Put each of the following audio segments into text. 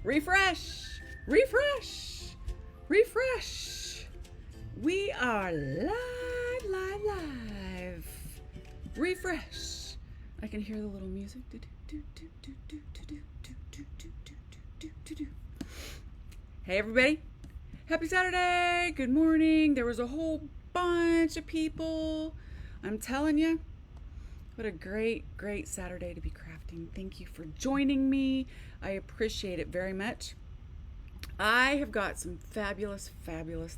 Refresh, refresh, refresh. We are live. Refresh. I can hear the little music. Hey everybody. Happy Saturday. Good morning. There was a whole bunch of people. I'm telling you, what a great Saturday to be crafting. Thank you for joining me. I appreciate it very much. I have got some fabulous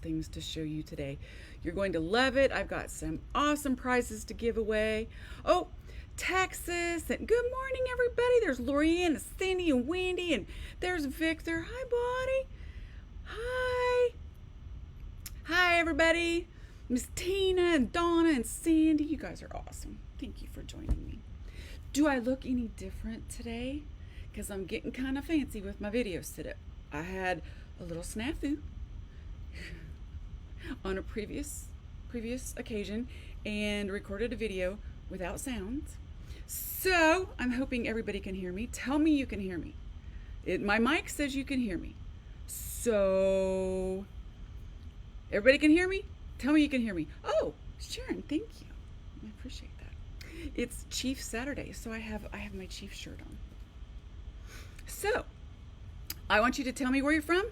things to show you today. You're going to love it. I've got some awesome prizes to give away. Oh, Texas, and good morning everybody. There's Lorianne and Cindy and Wendy, and there's Victor. Hi buddy. Hi everybody. Miss Tina and Donna and Sandy. You guys are awesome. Thank you for joining me. Do I look any different today? Because I'm getting kind of fancy with my videos today. I had a little snafu on a previous occasion and recorded a video without sounds. So I'm hoping everybody can hear me. Tell me you can hear me. My mic says you can hear me. So everybody can hear me? Tell me you can hear me. Oh, Sharon, thank you. I appreciate that. It's Chief Saturday, so I have my Chief shirt on. So I want you to tell me where you're from,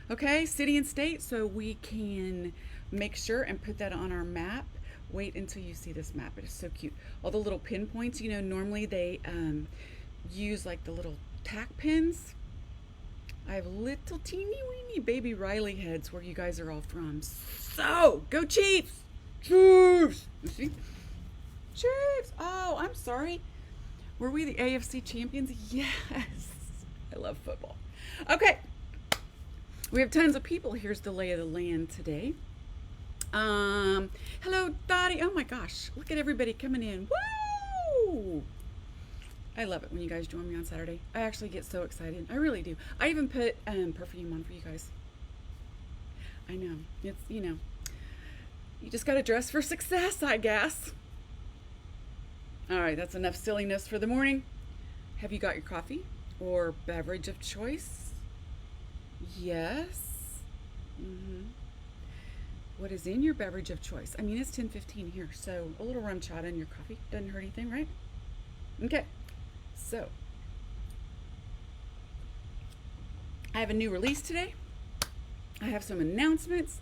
okay? City and state, so we can make sure and put that on our map. Wait until you see this map. It is so cute. All the little pinpoints, you know, normally they use like the little tack pins. I have little teeny weeny baby Riley heads where you guys are all from. So, go Chiefs! Chiefs! You see? Chiefs! Oh, I'm sorry. Were we the AFC champions? Yes! I love football. Okay. We have tons of people. Here's the lay of the land today. Hello, Dottie. Oh my gosh. Look at everybody coming in. Woo! I love it when you guys join me on Saturday. I actually get so excited. I really do. I even put perfume on for you guys. I know. It's, you know, you just got to dress for success, I guess. All right, that's enough silliness for the morning. Have you got your coffee or beverage of choice? Yes. What is in your beverage of choice? I mean, it's 10:15 here, so a little rum chata in your coffee doesn't hurt anything, right? Okay. So, I have a new release today. I have some announcements.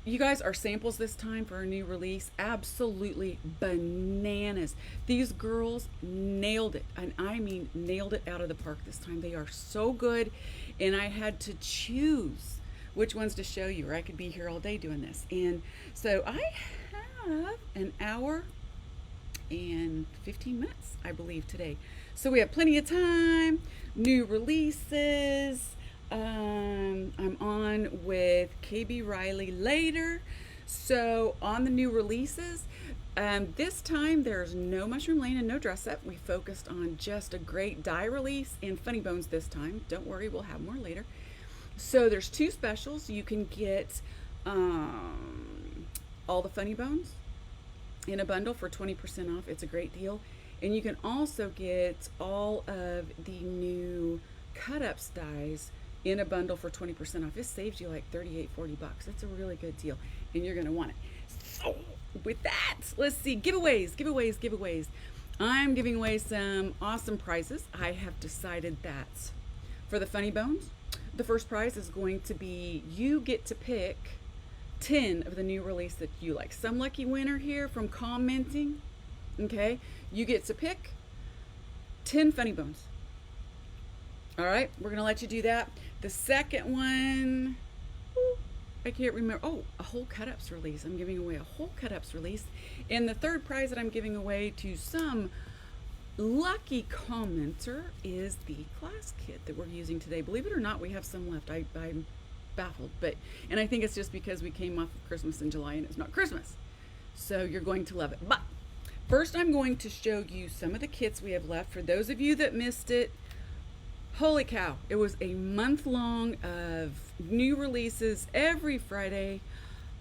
You guys are samples this time for a new release. Absolutely bananas. These girls nailed it. And I mean, nailed it out of the park this time. They are so good. And I had to choose which ones to show you, or I could be here all day doing this. And so I have an hour and 15 minutes, I believe, today. So we have plenty of time. New releases. I'm on with KB Riley later. So on the new releases, this time there's no Mushroom Lane and no dress up. We focused on just a great dye release and Funny Bones this time. Don't worry, we'll have more later. So there's two specials. You can get all the Funny Bones in a bundle for 20% off. It's a great deal. And you can also get all of the new cut-ups dyes in a bundle for 20% off. It saves you like $38-40. It's a really good deal, and you're going to want it. So with that, let's see, giveaways. I'm giving away some awesome prizes. I have decided that for the Funny Bones, the first prize is going to be, you get to pick 10 of the new release that you like. Some lucky winner here from commenting, okay? You get to pick 10 Funny Bones. All right, we're gonna let you do that. The second one, I can't remember. Oh, a whole cut-ups release. I'm giving away a whole cut-ups release. And the third prize that I'm giving away to some lucky commenter is the class kit that we're using today. Believe it or not, we have some left. I'm baffled, and I think it's just because we came off of Christmas in July and it's not Christmas. So you're going to love it. But first I'm going to show you some of the kits we have left. For those of you that missed it, holy cow, it was a month long of new releases every Friday.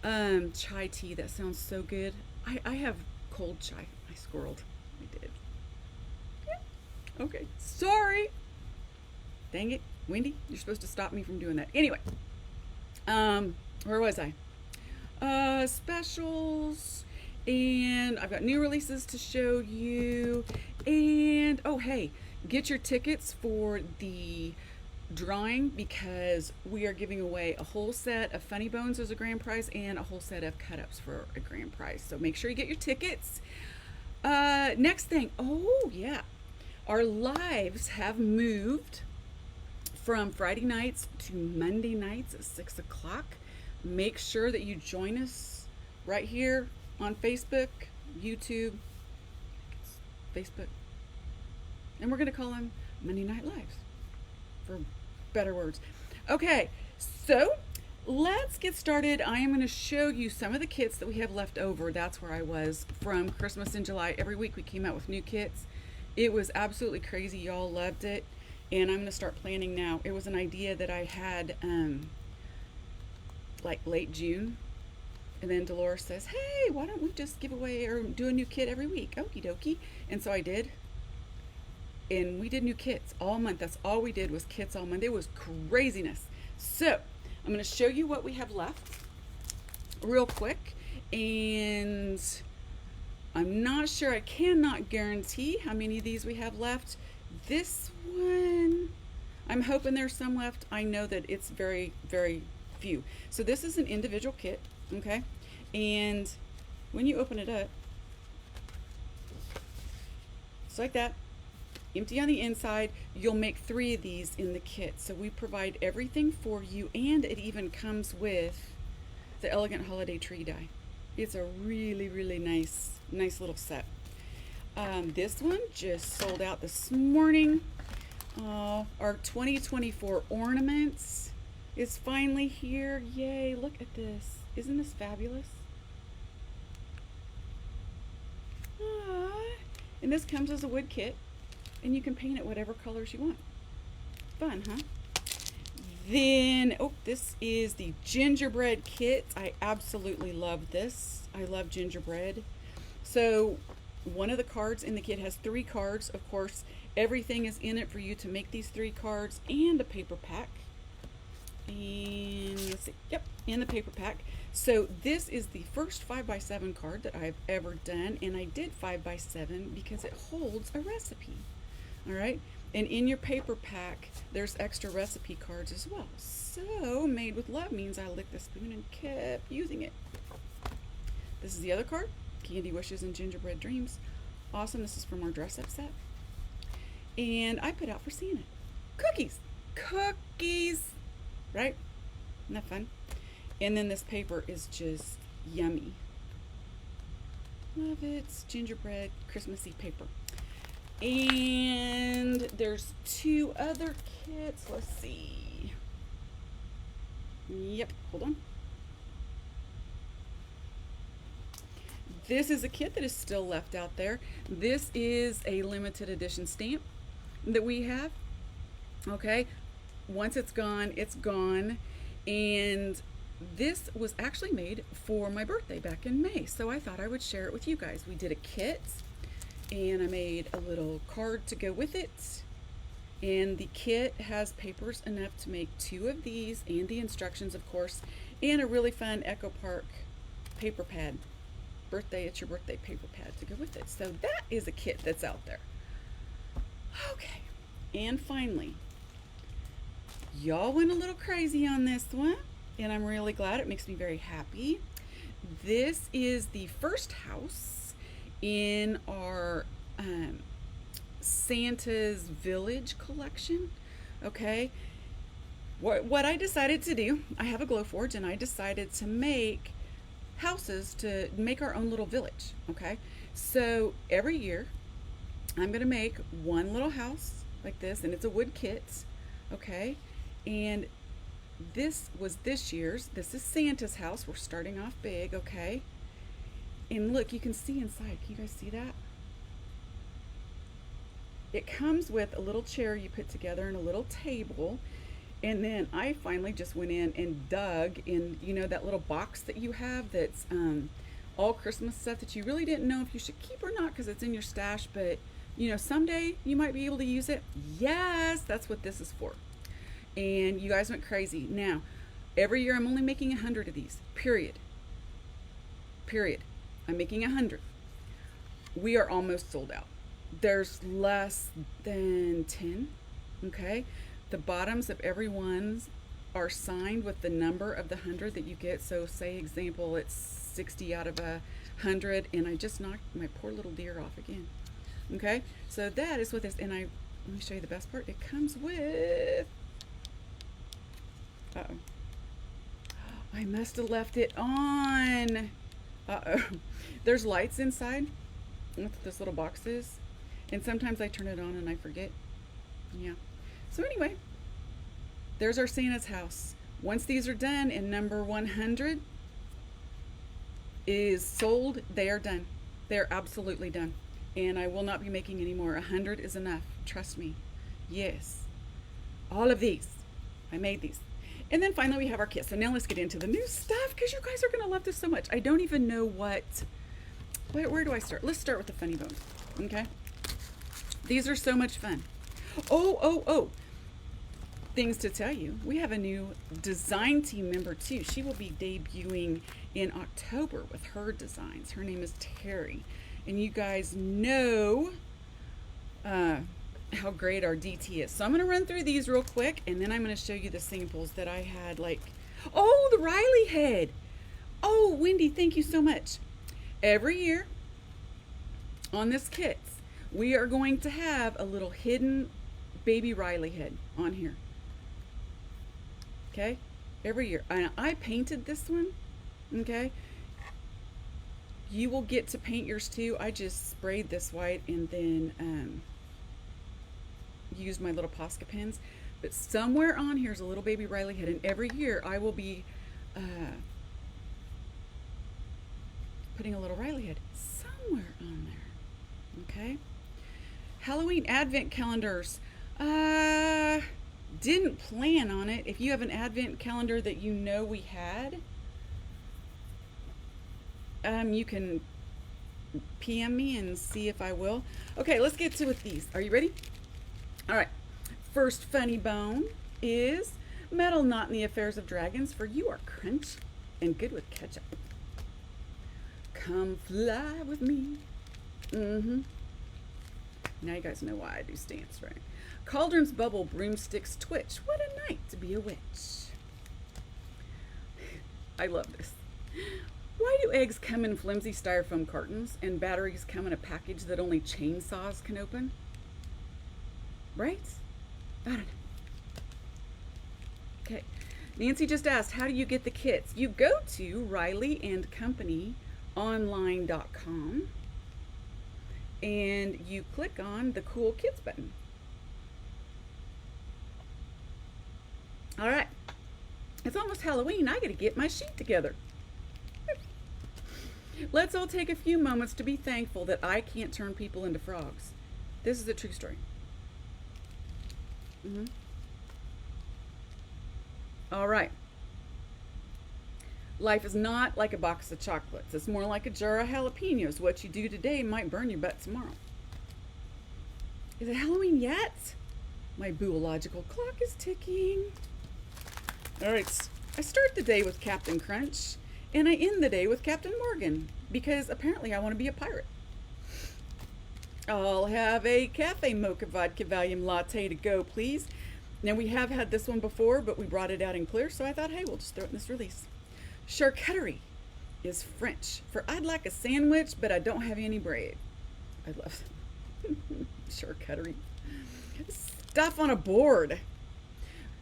Chai tea, that sounds so good. I have cold chai. I squirreled. I did. Yeah. Okay, sorry. Dang it, Wendy, you're supposed to stop me from doing that. Anyway, where was I? Specials, and I've got new releases to show you. And oh, hey, get your tickets for the drawing because we are giving away a whole set of funny bones as a grand prize and a whole set of cut ups for a grand prize. So make sure you get your tickets. Next thing, oh yeah, our lives have moved from Friday nights to Monday nights at 6 o'clock. Make sure that you join us right here on Facebook, YouTube, Facebook, and we're going to call them Monday Night Lives for better words. Okay, so let's get started. I am going to show you some of the kits that we have left over. That's where I was from Christmas in July. Every week we came out with new kits. It was absolutely crazy. Y'all loved it. And I'm going to start planning now. It was an idea that I had like late June. And then Dolores says, hey, why don't we just give away or do a new kit every week? Okie dokie. And so I did. And we did new kits all month. That's all we did was kits all month. It was craziness. So I'm going to show you what we have left real quick. And I'm not sure, I cannot guarantee how many of these we have left. This one, I'm hoping there's some left. I know that it's very, very few. So this is an individual kit, okay? And when you open it up, it's like that. Empty on the inside. You'll make 3 of these in the kit. So we provide everything for you, and it even comes with the Elegant Holiday Tree die. It's a really, really nice little set. This one just sold out this morning. Our 2024 ornaments is finally here. Yay, look at this. Isn't this fabulous? And this comes as a wood kit, and you can paint it whatever colors you want. Fun, huh? Then, oh, this is the gingerbread kit. I absolutely love this. I love gingerbread. So one of the cards in the kit has 3 cards. Of course, everything is in it for you to make these 3 cards, and a paper pack. And let's see, yep, in the paper pack. So this is the first 5x7 card that I've ever done, and I did 5x7 because it holds a recipe. All right, and in your paper pack, there's extra recipe cards as well. So made with love means I licked the spoon and kept using it. This is the other card. Candy Wishes and Gingerbread Dreams. Awesome. This is from our dress up set. And I put out for Santa. Cookies. Cookies. Right? Isn't that fun? And then this paper is just yummy. Love it. It's gingerbread Christmassy paper. And there's 2 other kits. Let's see. Yep. Hold on. This is a kit that is still left out there. This is a limited edition stamp that we have. Okay, once it's gone, it's gone. And this was actually made for my birthday back in May, so I thought I would share it with you guys. We did a kit, and I made a little card to go with it. And the kit has papers enough to make 2 of these, and the instructions, of course, and a really fun Echo Park paper pad. It's your birthday paper pad to go with it. So that is a kit that's out there. Okay, and finally, y'all went a little crazy on this one, and I'm really glad. It makes me very happy. This is the first house in our Santa's Village collection. Okay, what I decided to do, I have a Glowforge, and I decided to make houses to make our own little village. Okay, so every year I'm gonna make one little house like this, and it's a wood kit. Okay, and this was this year's. This is Santa's house. We're starting off big. Okay, and look, you can see inside. Can you guys see that? It comes with a little chair you put together and a little table. And then I finally just went in and dug in, you know, that little box that you have that's all Christmas stuff that you really didn't know if you should keep or not because it's in your stash, but You know, someday you might be able to use it. Yes, that's what this is for. And you guys went crazy. Now, every year I'm only making 100 of these. Period. Period. I'm making 100. We are almost sold out. There's less than 10. Okay. The bottoms of every one are signed with the number of the 100 that you get. So, say, example, it's 60 out of 100, and I just knocked my poor little deer off again. Okay. So that is what this, and let me show you the best part. It comes with, uh-oh. I must have left it on. Uh-oh. There's lights inside. That's what this little box is. And sometimes I turn it on and I forget. Yeah. So anyway, there's our Santa's house. Once these are done and number 100 is sold, they are done. They're absolutely done. And I will not be making any more. 100 is enough. Trust me. Yes. All of these. I made these. And then finally we have our kit. So now let's get into the new stuff because you guys are going to love this so much. I don't even know where do I start? Let's start with the funny bone. Okay. These are so much fun. Oh. Things to tell you. We have a new design team member too. She will be debuting in October with her designs. Her name is Terry. And you guys know how great our DT is. So I'm going to run through these real quick, and then I'm going to show you the samples that I had. Oh, the Riley head. Oh, Wendy, thank you so much. Every year on this kit, we are going to have a little hidden baby Riley head on here. Okay? Every year. I painted this one. Okay? You will get to paint yours too. I just sprayed this white and then used my little Posca pens. But somewhere on here is a little baby Riley head, and every year I will be putting a little Riley head somewhere on there. Okay? Halloween advent calendars. Didn't plan on it. If you have an advent calendar that you know we had, you can PM me and see if I will. Okay, let's get to with these. Are you ready? All right. First funny bone is metal not in the affairs of dragons, for you are crunch and good with ketchup. Come fly with me. Now you guys know why I do stance, right? Cauldrons bubble, broomsticks twitch. What a night to be a witch. I love this. Why do eggs come in flimsy styrofoam cartons and batteries come in a package that only chainsaws can open? Right? I don't know. Okay. Nancy just asked, how do you get the kits? You go to Riley Company online.com and you click on the cool kits button. All right. It's almost Halloween. I got to get my sheet together. Let's all take a few moments to be thankful that I can't turn people into frogs. This is a true story. All right. Life is not like a box of chocolates. It's more like a jar of jalapenos. What you do today might burn your butt tomorrow. Is it Halloween yet? My biological clock is ticking. All right. I start the day with Captain Crunch. And I end the day with Captain Morgan, because apparently I want to be a pirate. I'll have a cafe mocha vodka Valium latte to go, please. Now, we have had this one before, but we brought it out in clear, so I thought, hey, we'll just throw it in this release. Charcuterie is French for I'd like a sandwich, but I don't have any bread. I love charcuterie. Stuff on a board.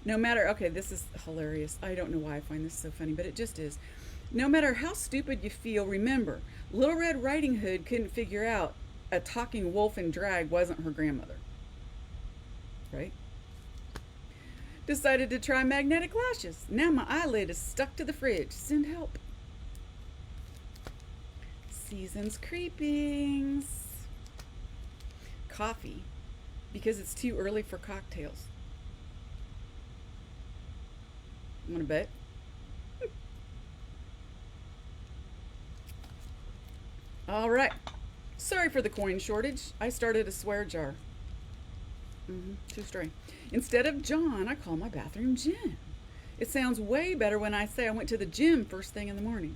No matter, okay, this is hilarious. I don't know why I find this so funny, but it just is. No matter how stupid you feel, remember, Little Red Riding Hood couldn't figure out a talking wolf in drag wasn't her grandmother. Right? Decided to try magnetic lashes. Now my eyelid is stuck to the fridge. Send help. Season's creepings. Coffee, because it's too early for cocktails. Want to bet? All right. Sorry for the coin shortage. I started a swear jar. True story. Instead of John, I call my bathroom Jim. It sounds way better when I say I went to the gym first thing in the morning.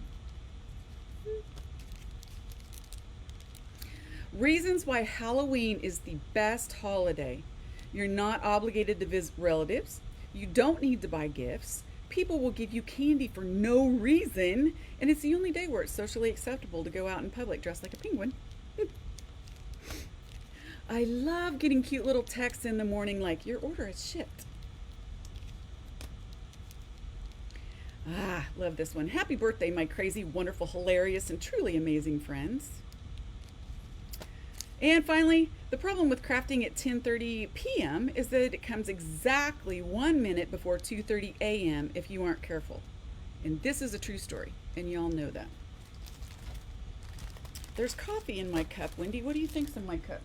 Reasons why Halloween is the best holiday. You're not obligated to visit relatives. You don't need to buy gifts. People will give you candy for no reason. And it's the only day where it's socially acceptable to go out in public dressed like a penguin. I love getting cute little texts in the morning like, your order is shipped. Love this one. Happy birthday, my crazy, wonderful, hilarious, and truly amazing friends. And finally, the problem with crafting at 10:30 p.m. is that it comes exactly 1 minute before 2:30 a.m. if you aren't careful. And this is a true story, and y'all know that. There's coffee in my cup. Wendy, what do you think's in my cup?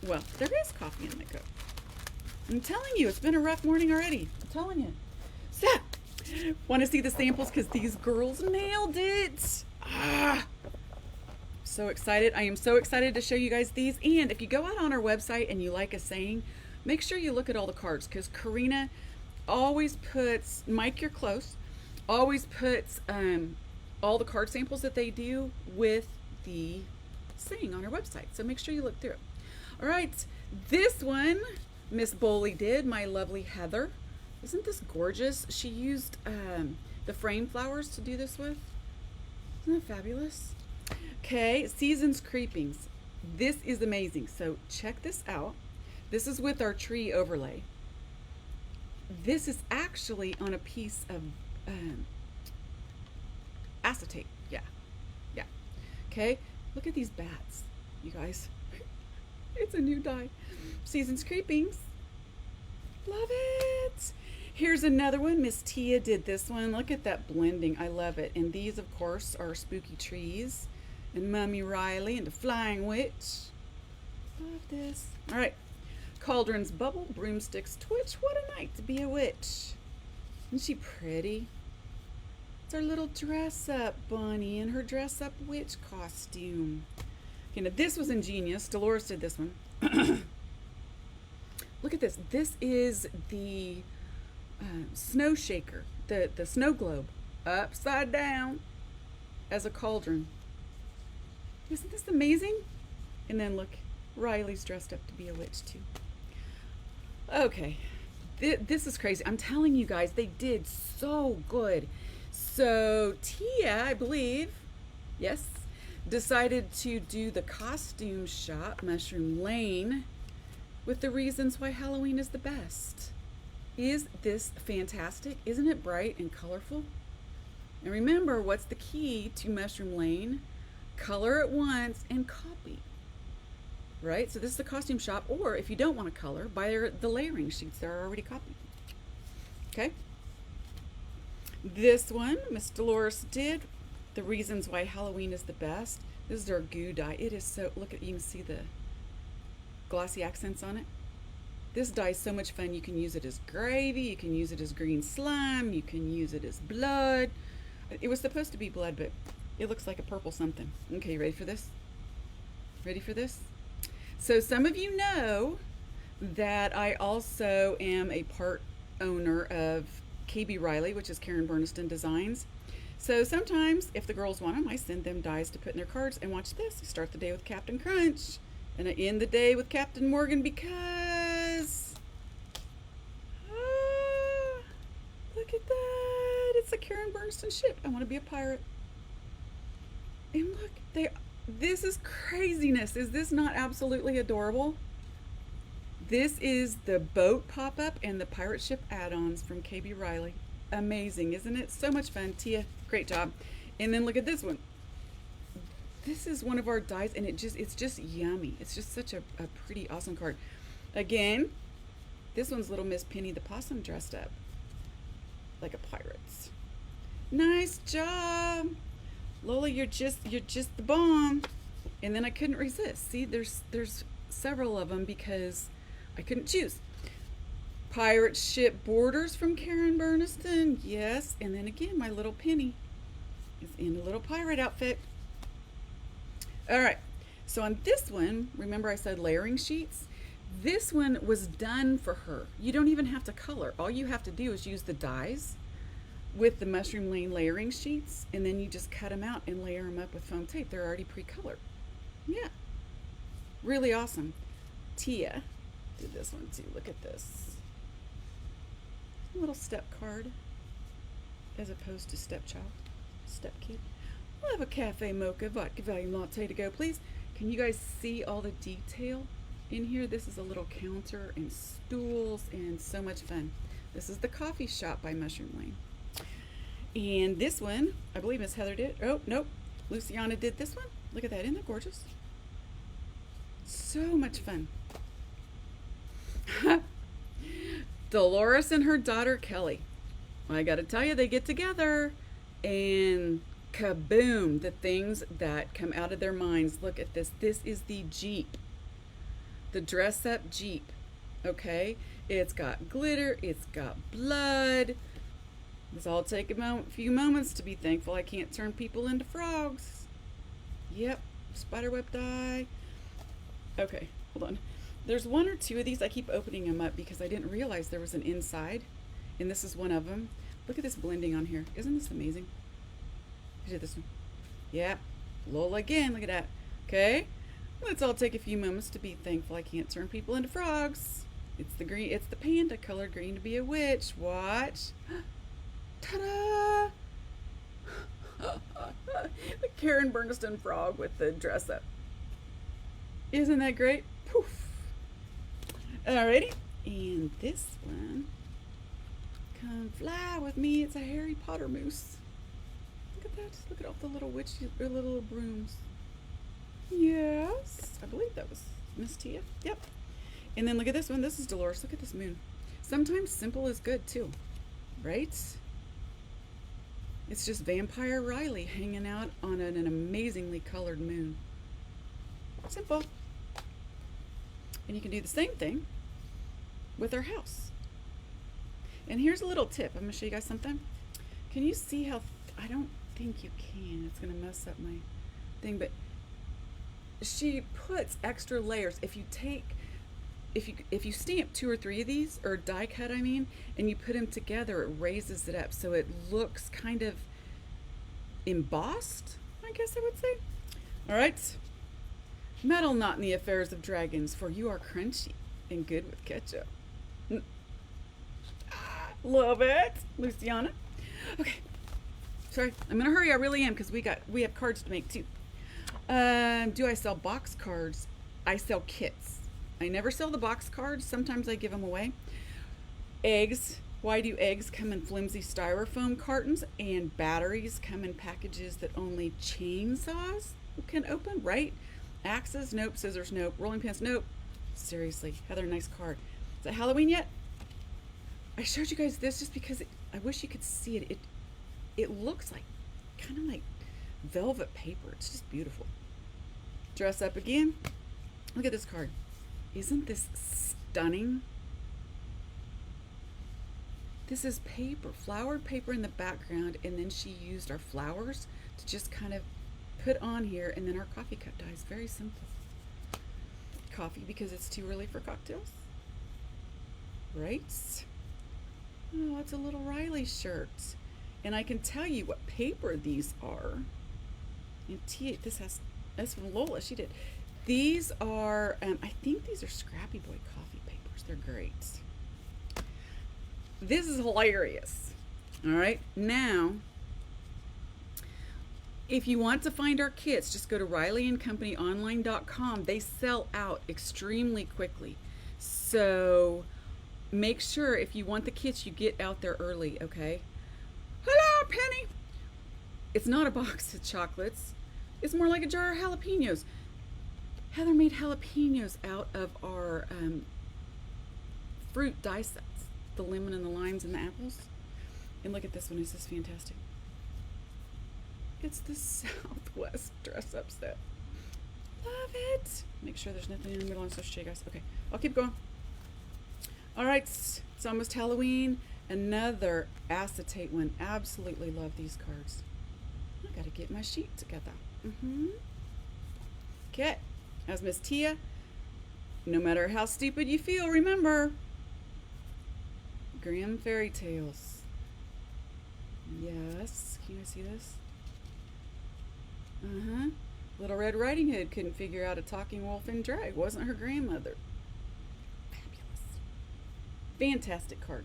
Well, there is coffee in my cup. I'm telling you, it's been a rough morning already. I'm telling you. So, want to see the samples? Because these girls nailed it. So excited. I am so excited to show you guys these. And if you go out on our website and you like a saying, make sure you look at all the cards, because Karina always puts, Mike, you're close, always puts all the card samples that they do with the saying on our website. So make sure you look through it. All right, this one Miss Bowley did, my lovely Heather. Isn't this gorgeous? She used the frame flowers to do this with. Isn't that fabulous? Okay, Seasons Creepings. This is amazing. So check this out. This is with our tree overlay. This is actually on a piece of acetate. Yeah. Okay, look at these bats, you guys. It's a new die. Seasons Creepings. Love it. Here's another one. Miss Tia did this one. Look at that blending. I love it. And these, of course, are spooky trees. And Mummy Riley and the Flying Witch. Love this. All right. Cauldrons Bubble, Broomsticks Twitch. What a night to be a witch. Isn't she pretty? It's our little dress-up bunny in her dress-up witch costume. Okay, now this was ingenious. Dolores did this one. Look at this. This is the snow shaker, the snow globe, upside down as a cauldron. Isn't this amazing? And then look, Riley's dressed up to be a witch too. Okay, this is crazy. I'm telling you guys, they did so good. So Tia, I believe, yes, decided to do the costume shop, Mushroom Lane, with the reasons why Halloween is the best. Is this fantastic? Isn't it bright and colorful? And remember, what's the key to Mushroom Lane? Color at once and copy. Right? So this is the costume shop, or if you don't want to color, buy the layering sheets that are already copied. Okay? This one, Miss Dolores did the reasons why Halloween is the best. This is our goo dye. It is so, look at, you can see the glossy accents on it. This dye is so much fun. You can use it as gravy, you can use it as green slime, you can use it as blood. It was supposed to be blood, but it looks like a purple something. Okay, ready for this? Ready for this? So some of you know that I also am a part owner of KB Riley, which is Karen Burniston Designs. So sometimes, if the girls want them, I send them dies to put in their cards. And watch this. I start the day with Captain Crunch. And I end the day with Captain Morgan because... look at that. It's a Karen Burniston ship. I want to be a pirate. And look, this is craziness. Is this not absolutely adorable? This is the boat pop-up and the pirate ship add-ons from KB Riley. Amazing, isn't it? So much fun. Tia, great job. And then look at this one. This is one of our dies, and it's just yummy. It's just such a pretty, awesome card. Again, this one's little Miss Penny the Possum dressed up like a pirate. Nice job. Lola, you're just the bomb. And then I couldn't resist. See, there's several of them because I couldn't choose. Pirate ship borders from Karen Burniston. Yes. And then again, my little Penny is in a little pirate outfit. All right. So on this one, remember I said layering sheets? This one was done for her. You don't even have to color. All you have to do is use the dies with the Mushroom Lane layering sheets, and then you just cut them out and layer them up with foam tape. They're already pre-colored. Yeah. Really awesome. Tia did this one too. Look at this. A little step card as opposed to stepchild. Step kid. I'll have a cafe mocha vodka volume latte to go, please. Can you guys see all the detail in here? This is a little counter and stools and so much fun. This is the coffee shop by Mushroom Lane. And this one, I believe Miss Heather did. Oh, nope. Luciana did this one. Look at that. Isn't that gorgeous? So much fun. Dolores and her daughter Kelly. I gotta tell you, they get together and kaboom, the things that come out of their minds. Look at this. This is the Jeep. The dress up Jeep. Okay? It's got glitter. It's got blood. This all take a few moments to be thankful I can't turn people into frogs. Yep. Spiderweb die. Okay, hold on. There's one or two of these. I keep opening them up because I didn't realize there was an inside. And this is one of them. Look at this blending on here. Isn't this amazing? I did this one. Yeah. Lola again. Look at that. Okay. Let's all take a few moments to be thankful I can't turn people into frogs. It's the green. It's the panda colored green to be a witch. Watch. Ta-da! The Karen Berniston frog with the dress up. Isn't that great? Poof. Alrighty. And this one. Come fly with me. It's a Harry Potter moose. Look at that. Look at all the little witches, or little brooms. Yes. I believe that was Miss Tia. Yep. And then look at this one. This is Dolores. Look at this moon. Sometimes simple is good too. Right? It's just Vampire Riley hanging out on an amazingly colored moon. Simple. And you can do the same thing with our house. And here's a little tip. I'm going to show you guys something. Can you see how, I don't think you can. It's going to mess up my thing, but she puts extra layers. If you stamp 2 or 3 of these, or die cut, I mean, and you put them together, it raises it up so it looks kind of embossed, I guess I would say. All right. Meddle not in the affairs of dragons, for you are crunchy and good with ketchup. Love it, Luciana. Okay. Sorry, I'm gonna hurry. I really am, because we have cards to make too. Do I sell box cards? I sell kits. I never sell the box cards. Sometimes I give them away. Eggs. Why do eggs come in flimsy styrofoam cartons, and batteries come in packages that only chainsaws can open, right? Axes, nope. Scissors, nope. Rolling pins, nope. Seriously, Heather, nice card. Is it Halloween yet? I showed you guys this just because I wish you could see it. It looks like, kind of like velvet paper. It's just beautiful. Dress up again. Look at this card. Isn't this stunning? This is paper, flowered paper in the background, and then she used our flowers to just kind of put on here, and then our coffee cup dies. Very simple. Coffee because it's too early for cocktails. Right? Oh, it's a little Riley shirt. And I can tell you what paper these are. And that's from Lola. She did. These are, I think these are Scrappy Boy coffee papers. They're great. This is hilarious. All right. Now, if you want to find our kits, just go to RileyandCompanyOnline.com. They sell out extremely quickly. So make sure if you want the kits, you get out there early, okay? Hello, Penny. It's not a box of chocolates. It's more like a jar of jalapenos. Heather made jalapenos out of our fruit die sets. The lemon and the limes and the apples. And look at this one. Is this fantastic? It's the Southwest dress up set. Love it. Make sure there's nothing in the middle. I'm supposed to show you guys. Okay, I'll keep going. All right, it's almost Halloween. Another acetate one. Absolutely love these cards. I gotta get my sheet together. Okay, as Miss Tia, no matter how stupid you feel, remember, Grimm fairy tales. Yes, can you see this? Uh-huh. Little Red Riding Hood couldn't figure out a talking wolf in drag. Wasn't her grandmother. Fabulous. Fantastic card.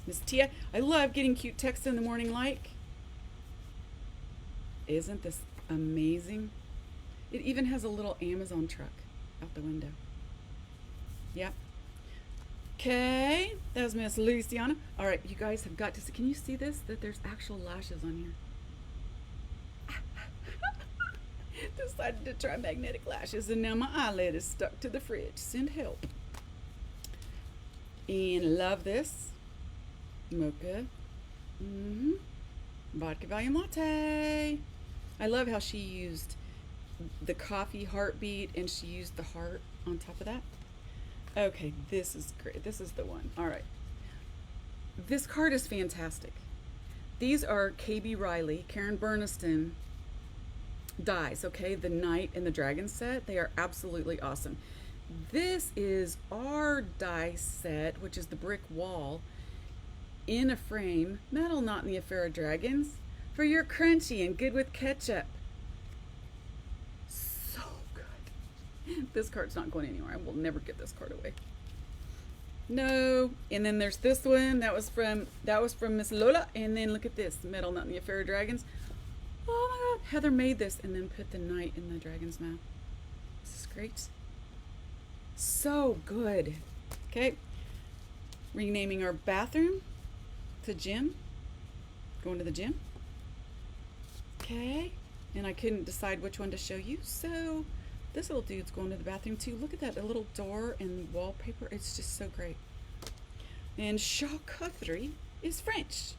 Miss Tia, I love getting cute text in the morning like. Isn't this amazing? It even has a little Amazon truck out the window. Yep. Okay, that was Miss Luciana. All right, you guys have got to see. Can you see this? That there's actual lashes on here. Decided to try magnetic lashes, and now my eyelid is stuck to the fridge. Send help. And love this. Mocha. Vodka volume latte. I love how she used the coffee heartbeat and she used the heart on top of that. Okay, this is great. This is the one. All right. This card is fantastic. These are KB Riley, Karen Burniston dies, okay? The Knight and the Dragon set. They are absolutely awesome. This is our die set, which is the brick wall in a frame, metal not in the affair of dragons, for your crunchy and good with ketchup. So good. This card's not going anywhere. I will never get this card away. No. And then there's this one. That was from Miss Lola. And then look at this, metal not in the affair of dragons. Oh my God. Heather made this and then put the knight in the dragon's mouth. This is great. So good. Okay. Renaming our bathroom to gym. Going to the gym. Okay. And I couldn't decide which one to show you. So this little dude's going to the bathroom too. Look at that, a little door and wallpaper. It's just so great. And charcuterie is French.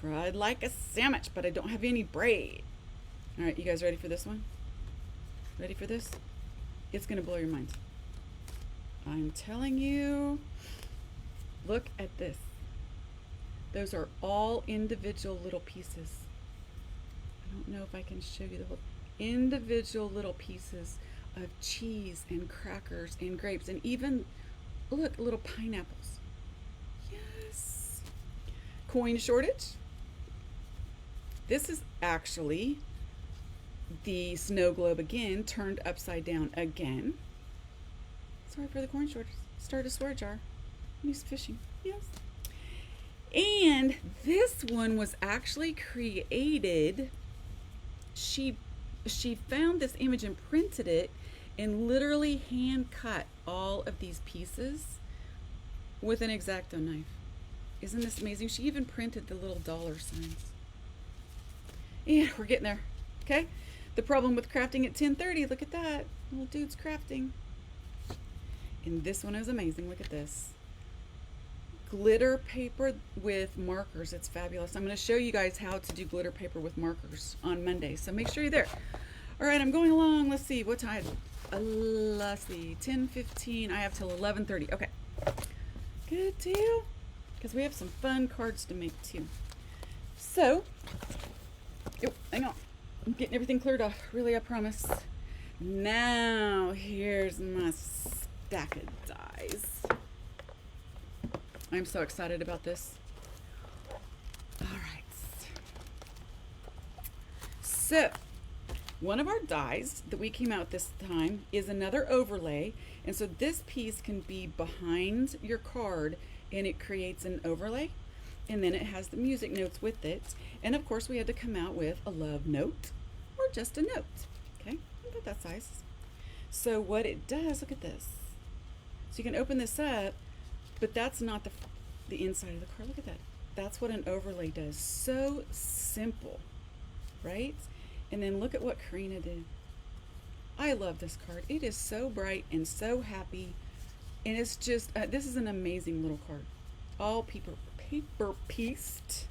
I'd like a sandwich, but I don't have any bread. All right, you guys ready for this one? Ready for this? It's going to blow your mind. I'm telling you. Look at this. Those are all individual little pieces. I don't know if I can show you the whole individual little pieces of cheese and crackers and grapes and even, look, little pineapples. Yes. Coin shortage. This is actually the snow globe again, turned upside down again. Sorry for the coin shortage. Start a swear jar. He's fishing. Yes. And this one was actually created. She found this image and printed it and literally hand cut all of these pieces with an X-Acto knife. Isn't this amazing? She even printed the little dollar signs. Yeah, we're getting there. Okay. The problem with crafting at 10:30. Look at that. Little dude's crafting. And this one is amazing. Look at this. Glitter paper with markers. It's fabulous. I'm going to show you guys how to do glitter paper with markers on Monday. So make sure you're there. All right, I'm going along. Let's see. What time? Let's see. 10:15. I have till 11:30. Okay. Good deal. Because we have some fun cards to make too. So, hang on. I'm getting everything cleared off. Really, I promise. Now, here's my stack of dies. I'm so excited about this. All right. So, one of our dies that we came out this time is another overlay. And so this piece can be behind your card and it creates an overlay. And then it has the music notes with it. And of course we had to come out with a love note or just a note. Okay, about that size. So what it does, look at this. So you can open this up, but that's not the inside of the card. Look at that. That's what an overlay does. So simple, right? And then look at what Karina did. I love this card. It is so bright and so happy. And it's just, this is an amazing little card. All paper pieced.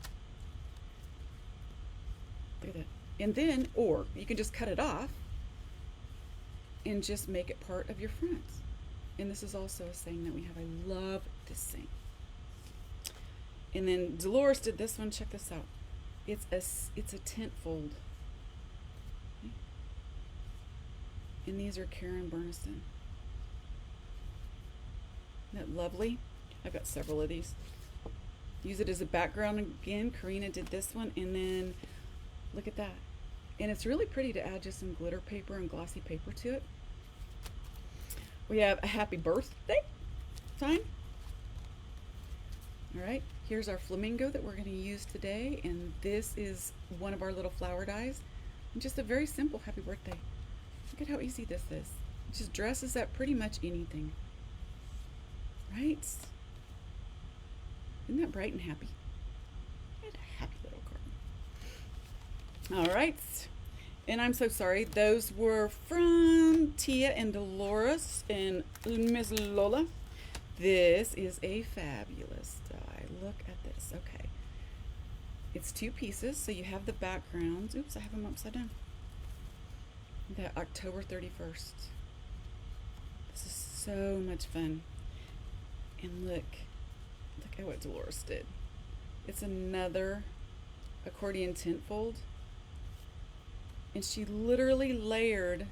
Look at that. And then, or you can just cut it off and just make it part of your front. And this is also a saying that we have. I love this saying. And then Dolores did this one. Check this out. It's a tent fold. And these are Karen Bernison. Isn't that lovely? I've got several of these. Use it as a background again. Karina did this one, and then look at that. And it's really pretty to add just some glitter paper and glossy paper to it. We have a happy birthday sign. All right, here's our flamingo that we're going to use today, and this is one of our little flower dies. And just a very simple happy birthday. Look at how easy this is. It just dresses up pretty much anything. Right? Isn't that bright and happy? And a happy little card. All right. And I'm so sorry. Those were from Tia and Dolores and Miss Lola. This is a fabulous die. Look at this. Okay. It's 2 pieces, so you have the backgrounds. Oops, I have them upside down. That October 31st. This is so much fun. And look at what Dolores did. It's another accordion tint fold. And she literally layered,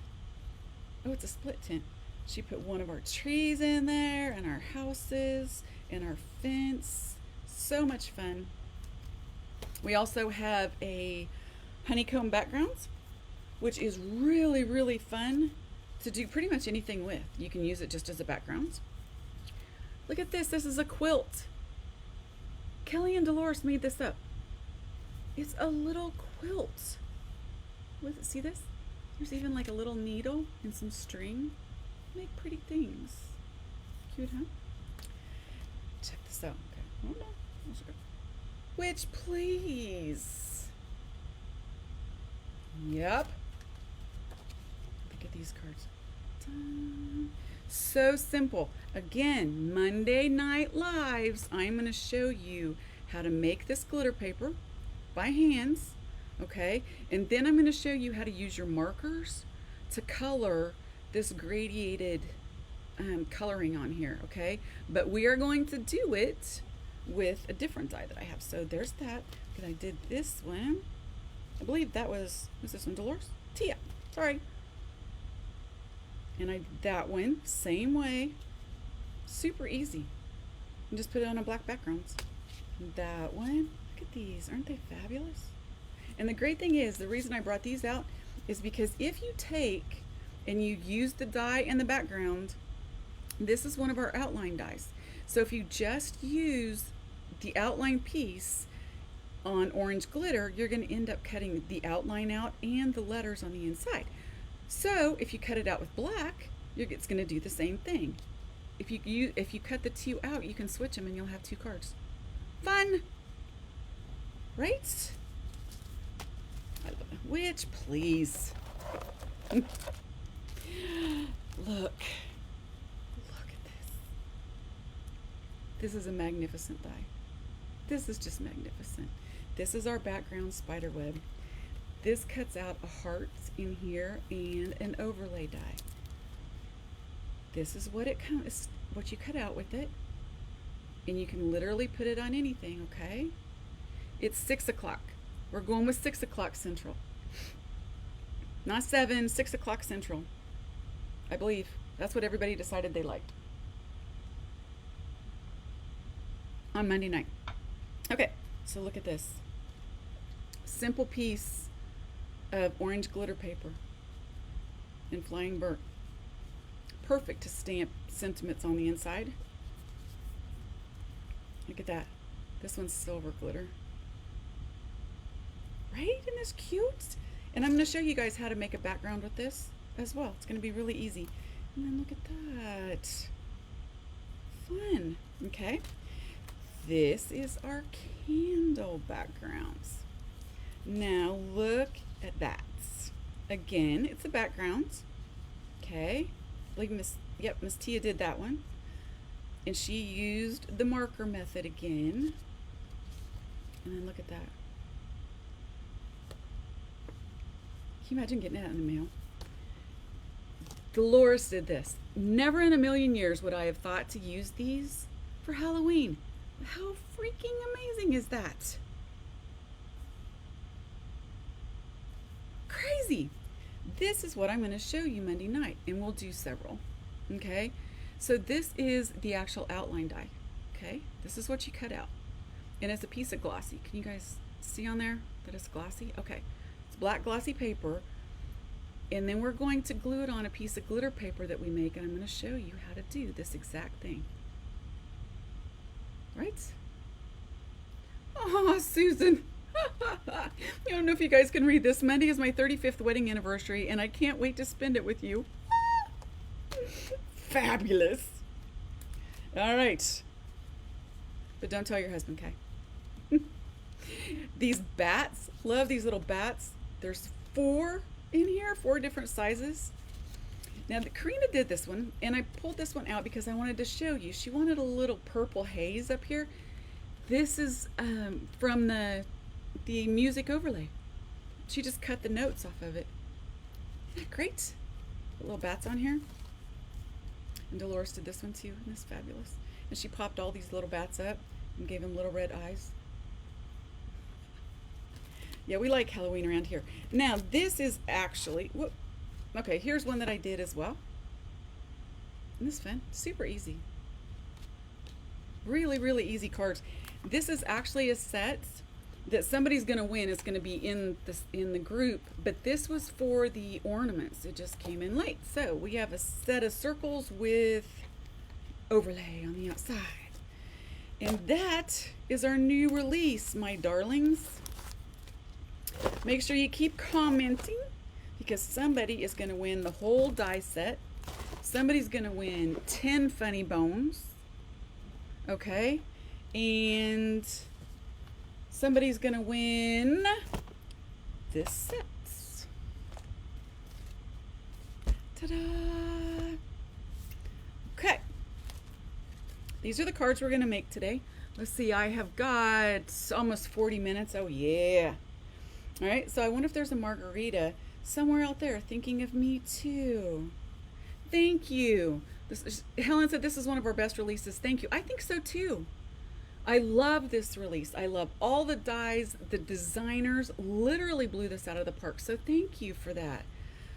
oh, it's a split tint. She put one of our trees in there and our houses and our fence. So much fun. We also have a honeycomb backgrounds, which is really, really fun to do pretty much anything with. You can use it just as a background. Look at this. This is a quilt. Kelly and Dolores made this up. It's a little quilt. See this? There's even like a little needle and some string. Make pretty things. Cute, huh? Check this out. Okay. Oh no. Let's go. Which, please. Yep. Look at these cards. Dun. So simple. Again, Monday Night Lives, I'm going to show you how to make this glitter paper by hands. Okay, and then I'm going to show you how to use your markers to color this gradiated coloring on here, okay? But we are going to do it with a different die that I have. So there's that. And I did this one. I believe that was this one, Dolores? Tia, sorry. And I did that one, same way. Super easy. And just put it on a black background. That one, look at these, aren't they fabulous? And the great thing is, the reason I brought these out is because if you take and you use the die and the background, this is one of our outline dies. So if you just use the outline piece on orange glitter, you're going to end up cutting the outline out and the letters on the inside. So if you cut it out with black, it's going to do the same thing. If you cut the 2 out, you can switch them and you'll have 2 cards. Fun, right? Which, please. Look at this. This is a magnificent die. This is just magnificent. This is our background spider web. This cuts out a heart in here and an overlay die. This is what what you cut out with it. And you can literally put it on anything, okay? It's 6 o'clock. We're going with 6 o'clock Central. Not 7, 6 o'clock Central. I believe that's what everybody decided they liked on Monday night. Okay, so look at this. Simple piece of orange glitter paper in flying burnt. Perfect to stamp sentiments on the inside. Look at that. This one's silver glitter. Right? Isn't this cute? And I'm going to show you guys how to make a background with this as well. It's going to be really easy. And then look at that. Fun. Okay. This is our candle backgrounds. Now look at that. Again, it's a background. Okay. I believe Miss Tia did that one. And she used the marker method again. And then look at that. Can you imagine getting that in the mail? Dolores did this. Never in a million years would I have thought to use these for Halloween. How freaking amazing is that? Crazy. This is what I'm going to show you Monday night, and we'll do several. Okay, so this is the actual outline die. Okay, this is what you cut out, and it's a piece of glossy. Can you guys see on there that it's glossy? Okay, it's black glossy paper, and then we're going to glue it on a piece of glitter paper that we make, and I'm going to show you how to do this exact thing. Right? Oh, Susan. I don't know if you guys can read this. Monday is my 35th wedding anniversary, and I can't wait to spend it with you. Fabulous. All right. But don't tell your husband, okay? These bats, love these little bats. There's 4 in here, 4 different sizes. Now, Karina did this one, and I pulled this one out because I wanted to show you. She wanted a little purple haze up here. This is from the music overlay. She just cut the notes off of it. Isn't that great? The little bats on here. And Dolores did this one too. Isn't this fabulous? And she popped all these little bats up and gave them little red eyes. Yeah, we like Halloween around here. Now, this is actually, whoop, okay, here's one that I did as well. Isn't this fun? Super easy. Really, really easy cards. This is actually a set that somebody's going to win. It's going to be in the group, but this was for the ornaments. It just came in late. So we have a set of circles with overlay on the outside. And that is our new release, my darlings. Make sure you keep commenting because somebody is going to win the whole die set. Somebody's going to win 10 funny bones. Okay? And somebody's going to win this set. Ta-da! Okay. These are the cards we're going to make today. Let's see, I have got almost 40 minutes. Oh, yeah. All right, so I wonder if there's a margarita somewhere out there thinking of me too. Thank you. Helen said this is one of our best releases. Thank you. I think so too. I love this release. I love all the dies. The designers literally blew this out of the park. So thank you for that.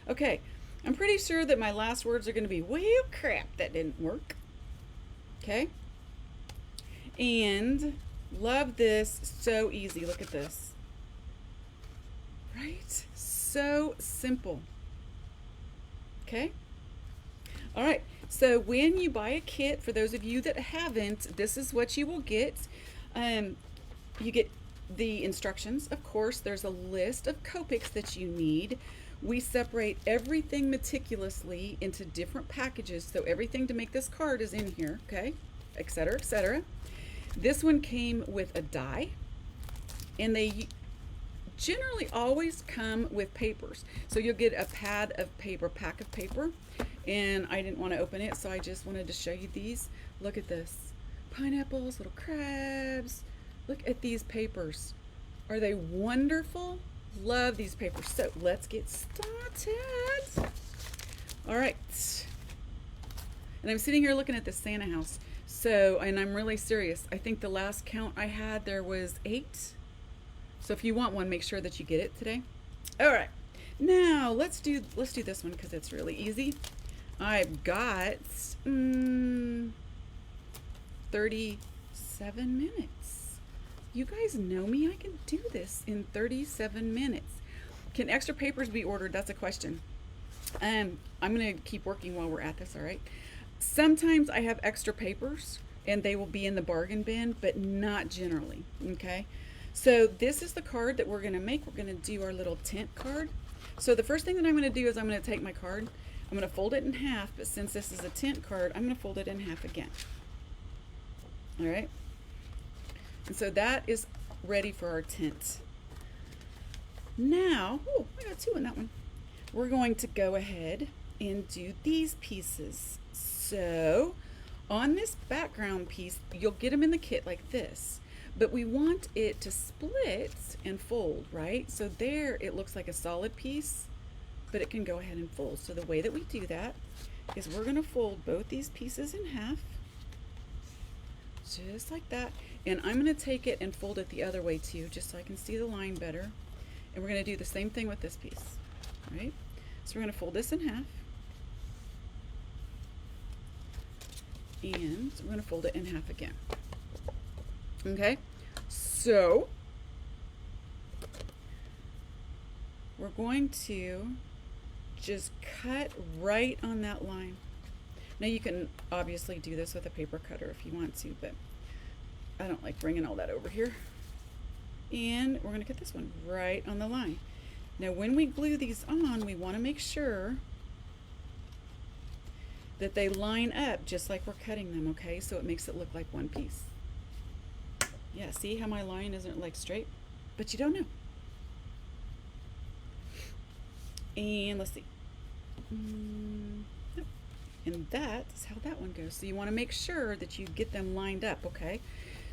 Okay, I'm pretty sure that my last words are going to be, well, crap, that didn't work. Okay. And love this. So easy. Look at this. Right? So simple. Okay? All right. So when you buy a kit, for those of you that haven't, this is what you will get. You get the instructions, of course. There's a list of Copics that you need. We separate everything meticulously into different packages. So everything to make this card is in here, okay? Et cetera, et cetera. This one came with a die, and they generally always come with papers. So you'll get a pad of paper, pack of paper, and I didn't want to open it, so I just wanted to show you these. Look at this. Pineapples, little crabs. Look at these papers. Are they wonderful? Love these papers. So let's get started. All right. And I'm sitting here looking at this Santa house. So, and I'm really serious. I think the last count I had, there was 8. So if you want one, make sure that you get it today. All right, now let's do this one because it's really easy. I've got 37 minutes. You guys know me. I can do this in 37 minutes. Can extra papers be ordered? That's a question. I'm gonna keep working while we're at this. All right. Sometimes I have extra papers and they will be in the bargain bin, but not generally. Okay. So this is the card that we're going to make. We're going to do our little tent card. So the first thing that I'm going to do is I'm going to take my card. I'm going to fold it in half, but since this is a tent card, I'm going to fold it in half again. All right. And so that is ready for our tent. Now, oh, I got 2 in that one. We're going to go ahead and do these pieces. So on this background piece, you'll get them in the kit like this. But we want it to split and fold, right? So there it looks like a solid piece, but it can go ahead and fold. So the way that we do that is we're going to fold both these pieces in half, just like that. And I'm going to take it and fold it the other way too, just so I can see the line better. And we're going to do the same thing with this piece, right? So we're going to fold this in half. And we're going to fold it in half again. Okay, so we're going to just cut right on that line. Now you can obviously do this with a paper cutter if you want to, but I don't like bringing all that over here. And we're going to cut this one right on the line. Now when we glue these on, we want to make sure that they line up just like we're cutting them, okay? So it makes it look like one piece. Yeah, see how my line isn't like straight? But you don't know. And let's see. Nope. And that's how that one goes. So you want to make sure that you get them lined up, okay?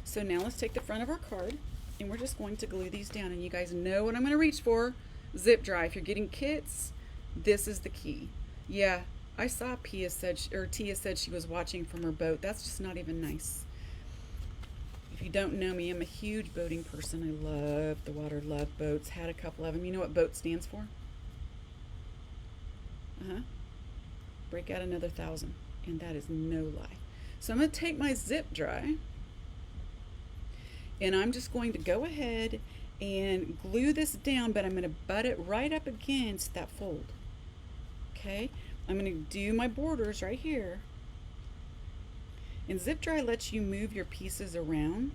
So now let's take the front of our card and we're just going to glue these down. And you guys know what I'm going to reach for. Zip dry. If you're getting kits, this is the key. Yeah, I saw Tia said she was watching from her boat. That's just not even nice. If you don't know me, I'm a huge boating person. I love the water, love boats. Had a couple of them. You know what boat stands for? Break out another 1,000. And that is no lie. So I'm going to take my zip dry and I'm just going to go ahead and glue this down, but I'm going to butt it right up against that fold. Okay, I'm going to do my borders right here. And zip dry lets you move your pieces around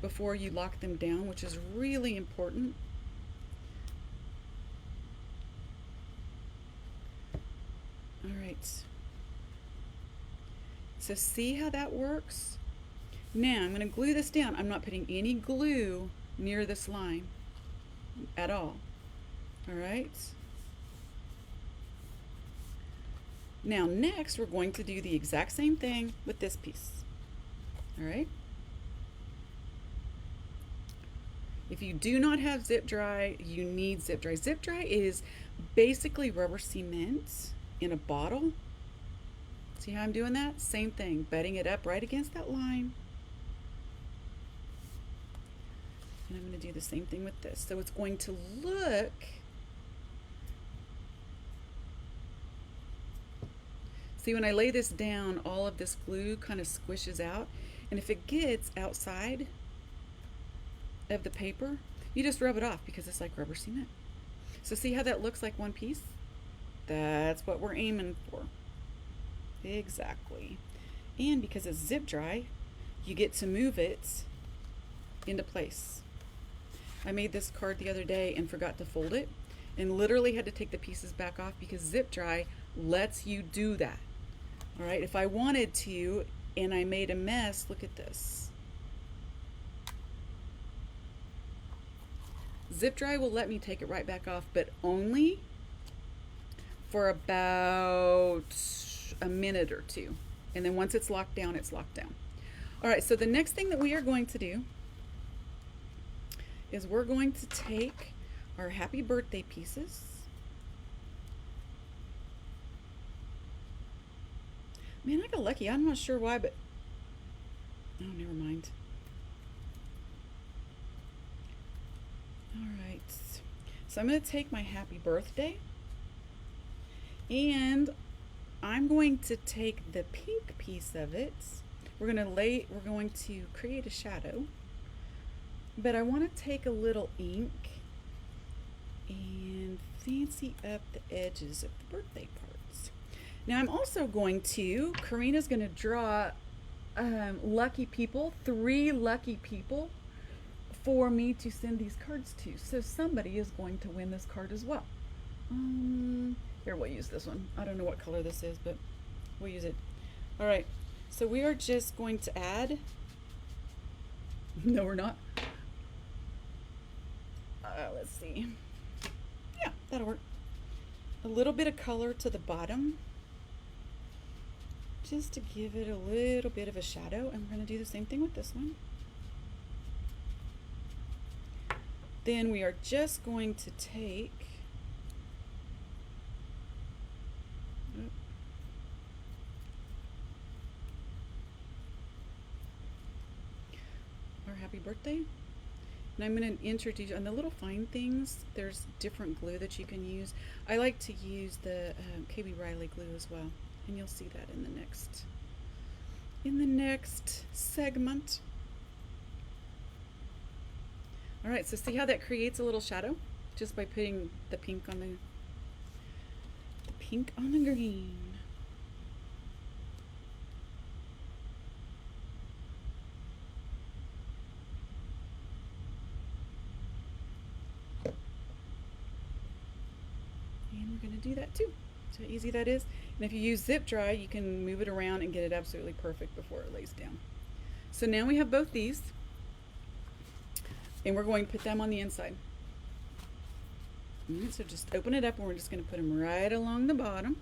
before you lock them down, which is really important. All right. So see how that works? Now I'm going to glue this down. I'm not putting any glue near this line at all. All right. Now next we're going to do the exact same thing with this piece. All right. If you do not have zip dry, you need zip dry. Zip dry is basically rubber cement in a bottle. See how I'm doing that? Same thing, butting it up right against that line. And I'm going to do the same thing with this. So it's going to look see, when I lay this down, all of this glue kind of squishes out. And if it gets outside of the paper, you just rub it off because it's like rubber cement. So see how that looks like one piece? That's what we're aiming for. Exactly. And because it's zip dry, you get to move it into place. I made this card the other day and forgot to fold it and literally had to take the pieces back off because zip dry lets you do that. All right, if I wanted to and I made a mess, look at this. Zip dry will let me take it right back off, but only for about a minute or two. And then once it's locked down, it's locked down. All right, so the next thing that we are going to do is we're going to take our happy birthday pieces. Man, I got lucky. I'm not sure why, but oh, never mind. All right, so I'm going to take my happy birthday and I'm going to take the pink piece of it. We're going to create a shadow, but I want to take a little ink and fancy up the edges of the birthday parts. Now I'm also going to, Karina's going to draw lucky people, 3 lucky people for me to send these cards to. So somebody is going to win this card as well. Here, we'll use this one. I don't know what color this is, but we'll use it. All right, so we are just going to add, no we're not. Let's see. Yeah, that'll work. A little bit of color to the bottom, just to give it a little bit of a shadow, and we're going to do the same thing with this one. Then we are just going to take our happy birthday, And I'm going to introduce, on the little fine things, there's different glue that you can use. I like to use the KB Riley glue as well. And you'll see that in the next segment. All right, so see how that creates a little shadow? Just by putting the pink on the green. And we're going to do that too. See how easy that is? And if you use zip dry, you can move it around and get it absolutely perfect before it lays down. So now we have both these, and we're going to put them on the inside. All right, so just open it up, and we're just going to put them right along the bottom.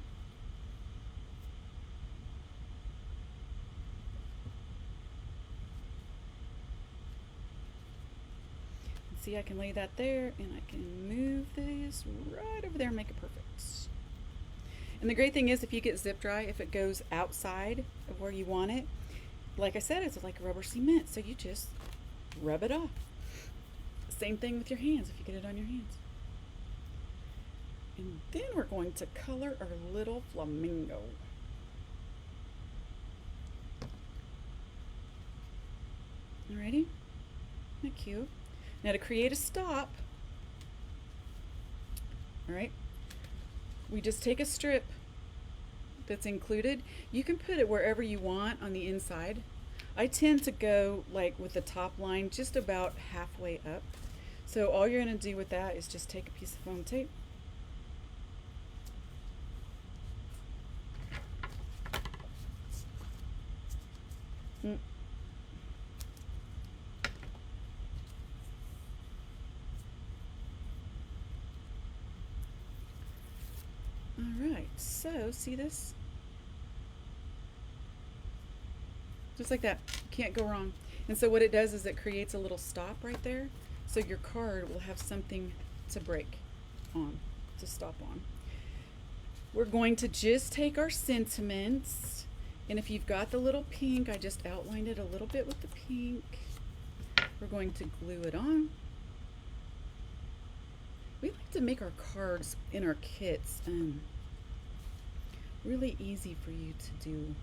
See, I can lay that there, and I can move this right over there and make it perfect. And the great thing is, if you get zip dry, if it goes outside of where you want it, like I said, it's like rubber cement, so you just rub it off. Same thing with your hands, if you get it on your hands. And then we're going to color our little flamingo. Alrighty? Isn't that cute? Now to create a stop, alright, we just take a strip that's included. You can put it wherever you want on the inside. I tend to go like with the top line just about halfway up. So all you're going to do with that is just take a piece of foam tape. Alright, so see this? Just like that. You can't go wrong. And so what it does is it creates a little stop right there. So your card will have something to break on, to stop on. We're going to just take our sentiments, and if you've got the little pink, I just outlined it a little bit with the pink. We're going to glue it on. We like to make our cards in our kits really easy for you to do.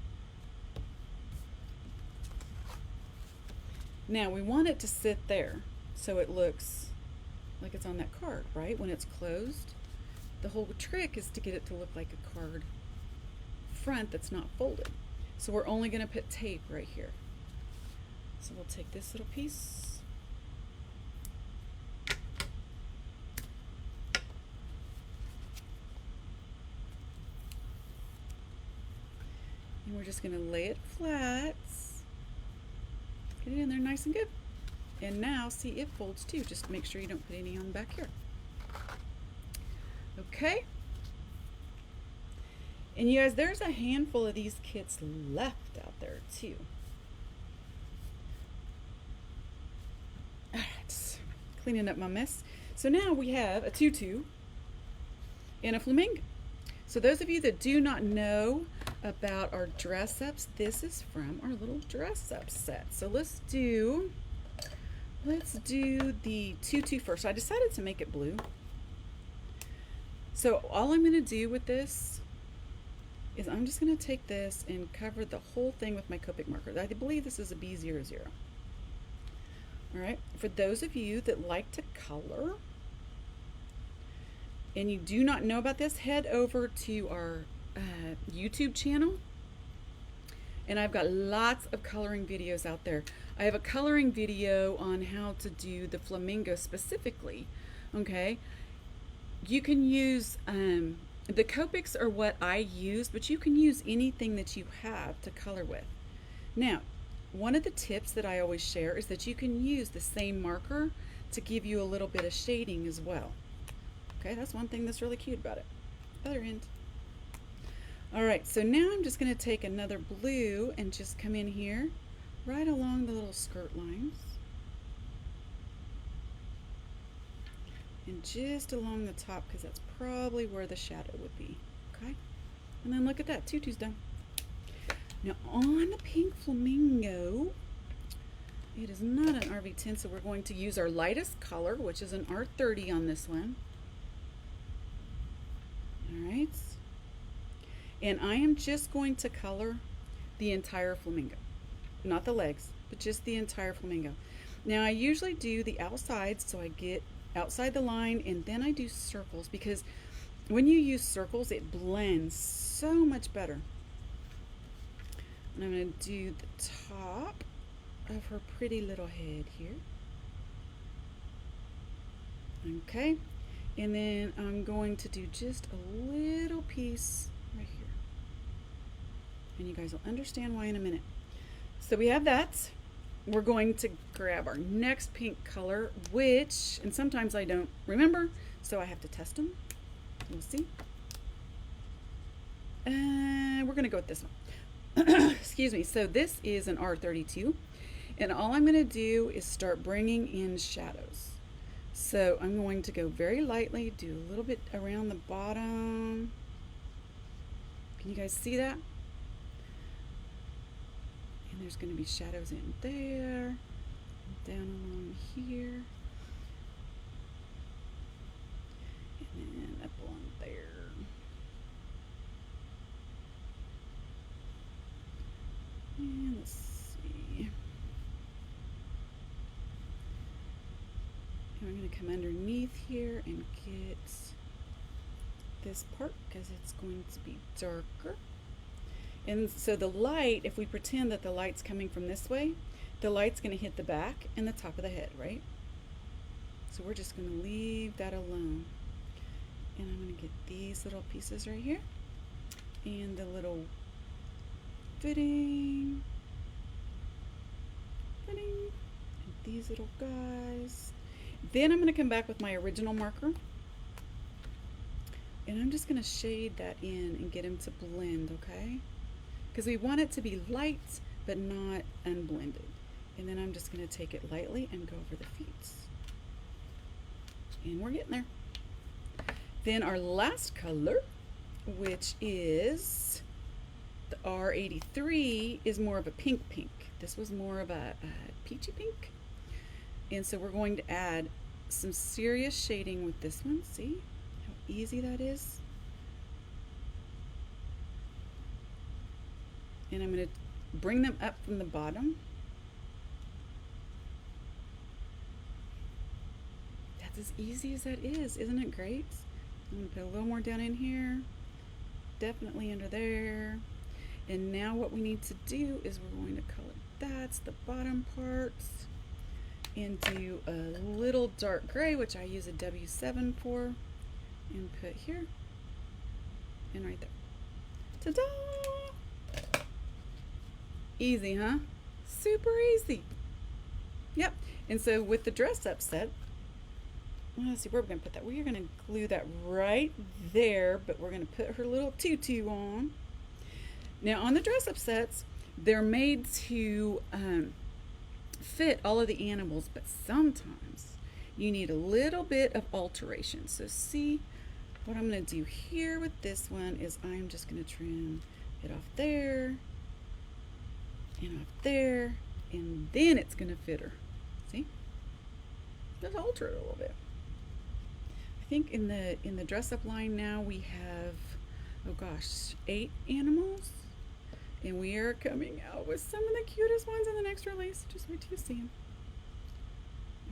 Now we want it to sit there so it looks like it's on that card, right? When it's closed, the whole trick is to get it to look like a card front that's not folded. So we're only going to put tape right here. So we'll take this little piece. And we're just going to lay it flat. Get it in there nice and good. And now, see, it folds too. Just make sure you don't put any on the back here. Okay. And you guys, there's a handful of these kits left out there too. All right, cleaning up my mess. So now we have a tutu and a flamingo. So those of you that do not know about our dress ups, this is from our little dress up set. So let's do the tutu first. I decided to make it blue. So all I'm going to do with this is I'm just going to take this and cover the whole thing with my Copic marker. I believe this is a B00. All right, for those of you that like to color and you do not know about this, head over to our YouTube channel, and I've got lots of coloring videos out there. I have a coloring video on how to do the flamingo specifically. Okay, you can use the Copics are what I use, but you can use anything that you have to color with. Now, one of the tips that I always share is that you can use the same marker to give you a little bit of shading as well. Okay, that's one thing that's really cute about it. Other end. All right, so now I'm just going to take another blue and just come in here right along the little skirt lines. And just along the top, because that's probably where the shadow would be. Okay, and then look at that, tutu's done. Now on the pink flamingo, It is not an RV10, so we're going to use our lightest color, which is an R30 on this one. All right. And I am just going to color the entire flamingo. Not the legs, but just the entire flamingo. Now I usually do the outsides, so I get outside the line, and then I do circles, because when you use circles, it blends so much better. And I'm going to do the top of her pretty little head here. Okay, and then I'm going to do just a little piece right here. And you guys will understand why in a minute. So we have that. We're going to grab our next pink color, which, and sometimes I don't remember, so I have to test them. We'll see. And we're going to go with this one. Excuse me. So this is an R32. And all I'm going to do is start bringing in shadows. So I'm going to go very lightly, do a little bit around the bottom. Can you guys see that? And there's going to be shadows in there, down along here, and then up along there. And let's see. And we're going to come underneath here and get this part because it's going to be darker. And so the light, if we pretend that the light's coming from this way, the light's going to hit the back and the top of the head, right? So we're just going to leave that alone. And I'm going to get these little pieces right here. And the little fitting. And these little guys. Then I'm going to come back with my original marker. And I'm just going to shade that in and get them to blend, okay? Because we want it to be light, but not unblended. And then I'm just going to take it lightly and go over the feet. And we're getting there. Then our last color, which is the R83, is more of a pink. This was more of a peachy pink. And so we're going to add some serious shading with this one. See how easy that is? And I'm going to bring them up from the bottom. That's as easy as that is. Isn't it great? I'm going to put a little more down in here. Definitely under there. And now what we need to do is we're going to color that's the bottom parts. And do a little dark gray, which I use a W7 for. And put here. And right there. Ta-da! Easy, huh? Super easy. Yep. And so with the dress up set, let's see where we're going to put that. We're going to glue that right there, but we're going to put her little tutu on. Now on the dress up sets, they're made to fit all of the animals, but sometimes you need a little bit of alteration. So see what I'm going to do here with this one is I'm just going to trim it off there. And up there, and then it's going to fit her. See? Just alter it a little bit. I think in the dress up line now we have, oh gosh, 8 animals, and we are coming out with some of the cutest ones in the next release. Just wait till you see them.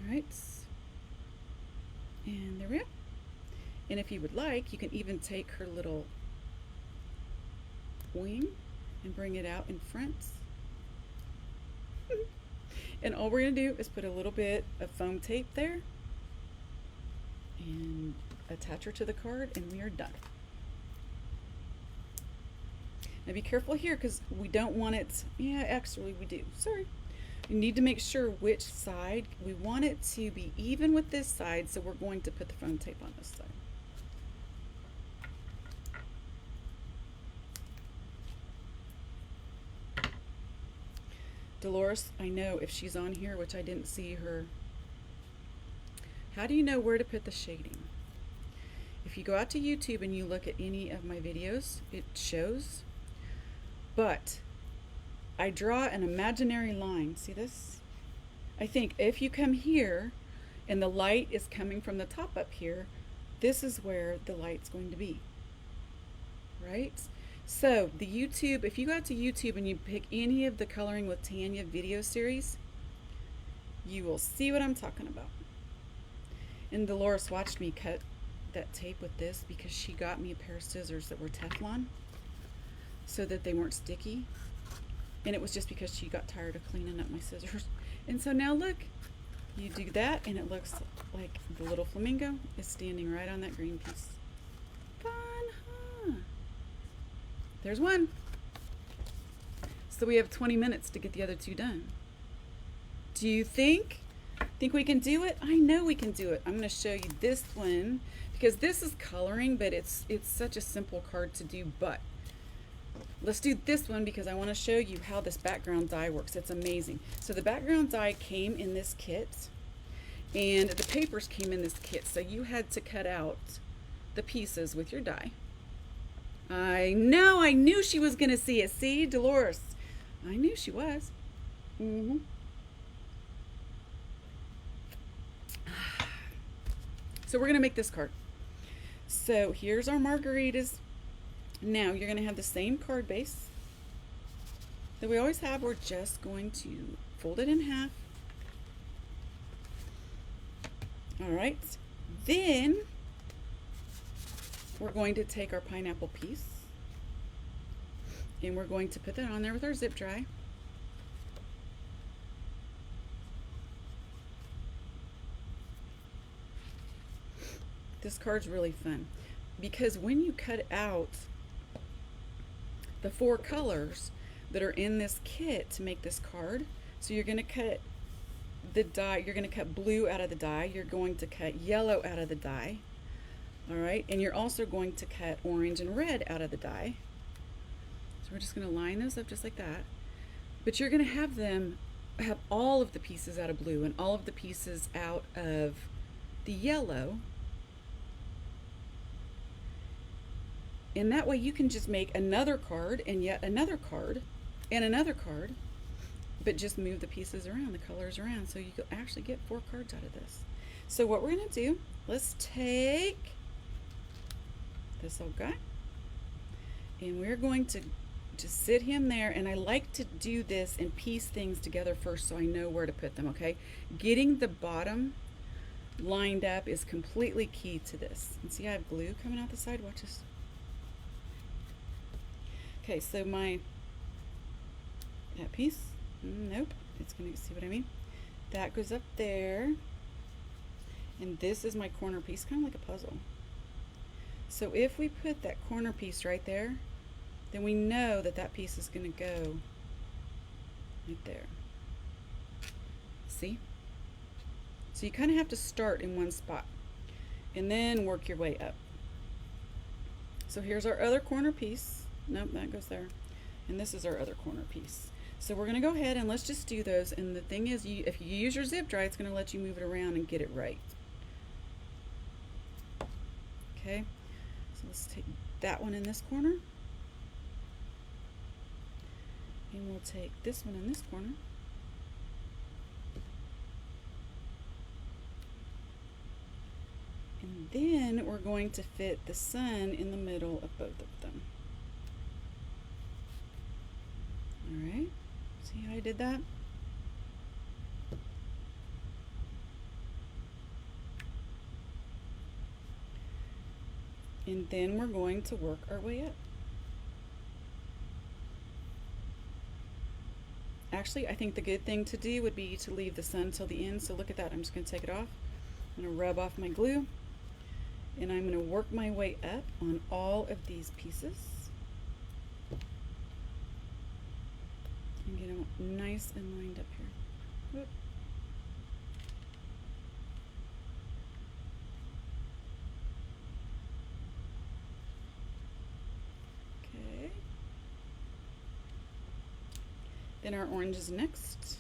All right, and there we go. And if you would like, you can even take her little wing and bring it out in front. And all we're going to do is put a little bit of foam tape there and attach her to the card, and we are done. Now be careful here because we don't want it, yeah, actually we do, sorry. You need to make sure which side. We want it to be even with this side, so we're going to put the foam tape on this side. Dolores, I know if she's on here, which I didn't see her. How do you know where to put the shading? If you go out to YouTube and you look at any of my videos, it shows. But I draw an imaginary line. See this? I think if you come here and the light is coming from the top up here, this is where the light's going to be, right? So the YouTube, if you go to YouTube and you pick any of the Coloring with Tanya video series, you will see what I'm talking about. And Dolores watched me cut that tape with this because she got me a pair of scissors that were Teflon so that they weren't sticky. And it was just because she got tired of cleaning up my scissors. And so now look, you do that and it looks like the little flamingo is standing right on that green piece. Fun, huh? There's one. So we have 20 minutes to get the other two done. Do you think we can do it? I know we can do it. I'm going to show you this one because this is coloring, but it's such a simple card to do. But let's do this one because I want to show you how this background die works. It's amazing. So the background die came in this kit and the papers came in this kit. So you had to cut out the pieces with your die. I know, I knew she was going to see it. See, Dolores, I knew she was. So we're going to make this card. So here's our margaritas. Now you're going to have the same card base that we always have. We're just going to fold it in half. All right. Then we're going to take our pineapple piece and we're going to put that on there with our zip dry. This card's really fun because when you cut out the 4 colors that are in this kit to make this card, so you're going to cut the die, you're going to cut blue out of the die, you're going to cut yellow out of the die, all right, and you're also going to cut orange and red out of the die. So we're just going to line those up just like that, but you're going to have them have all of the pieces out of blue and all of the pieces out of the yellow. And that way you can just make another card and yet another card and another card, but just move the pieces around, the colors around, so you can actually get 4 cards out of this. So what we're going to do, let's take this old guy and we're going to just sit him there, and I like to do this and piece things together first so I know where to put them, okay? Getting the bottom lined up is completely key to this. And see, I have glue coming out the side. Watch this. Okay, so that piece, nope, it's gonna, see what I mean? That goes up there, and this is my corner piece, kind of like a puzzle. So if we put that corner piece right there, then we know that that piece is gonna go right there. See? So you kind of have to start in one spot and then work your way up. So here's our other corner piece. Nope, that goes there. And this is our other corner piece. So we're going to go ahead and let's just do those. And the thing is, if you use your zip dry, it's going to let you move it around and get it right. Okay, so let's take that one in this corner. And we'll take this one in this corner. And then we're going to fit the sun in the middle of both of them. All right, see how I did that? And then we're going to work our way up. Actually, I think the good thing to do would be to leave the sun till the end. So look at that, I'm just going to take it off. I'm going to rub off my glue. And I'm going to work my way up on all of these pieces. And get them nice and lined up here. Whoop. Okay. Then our orange is next.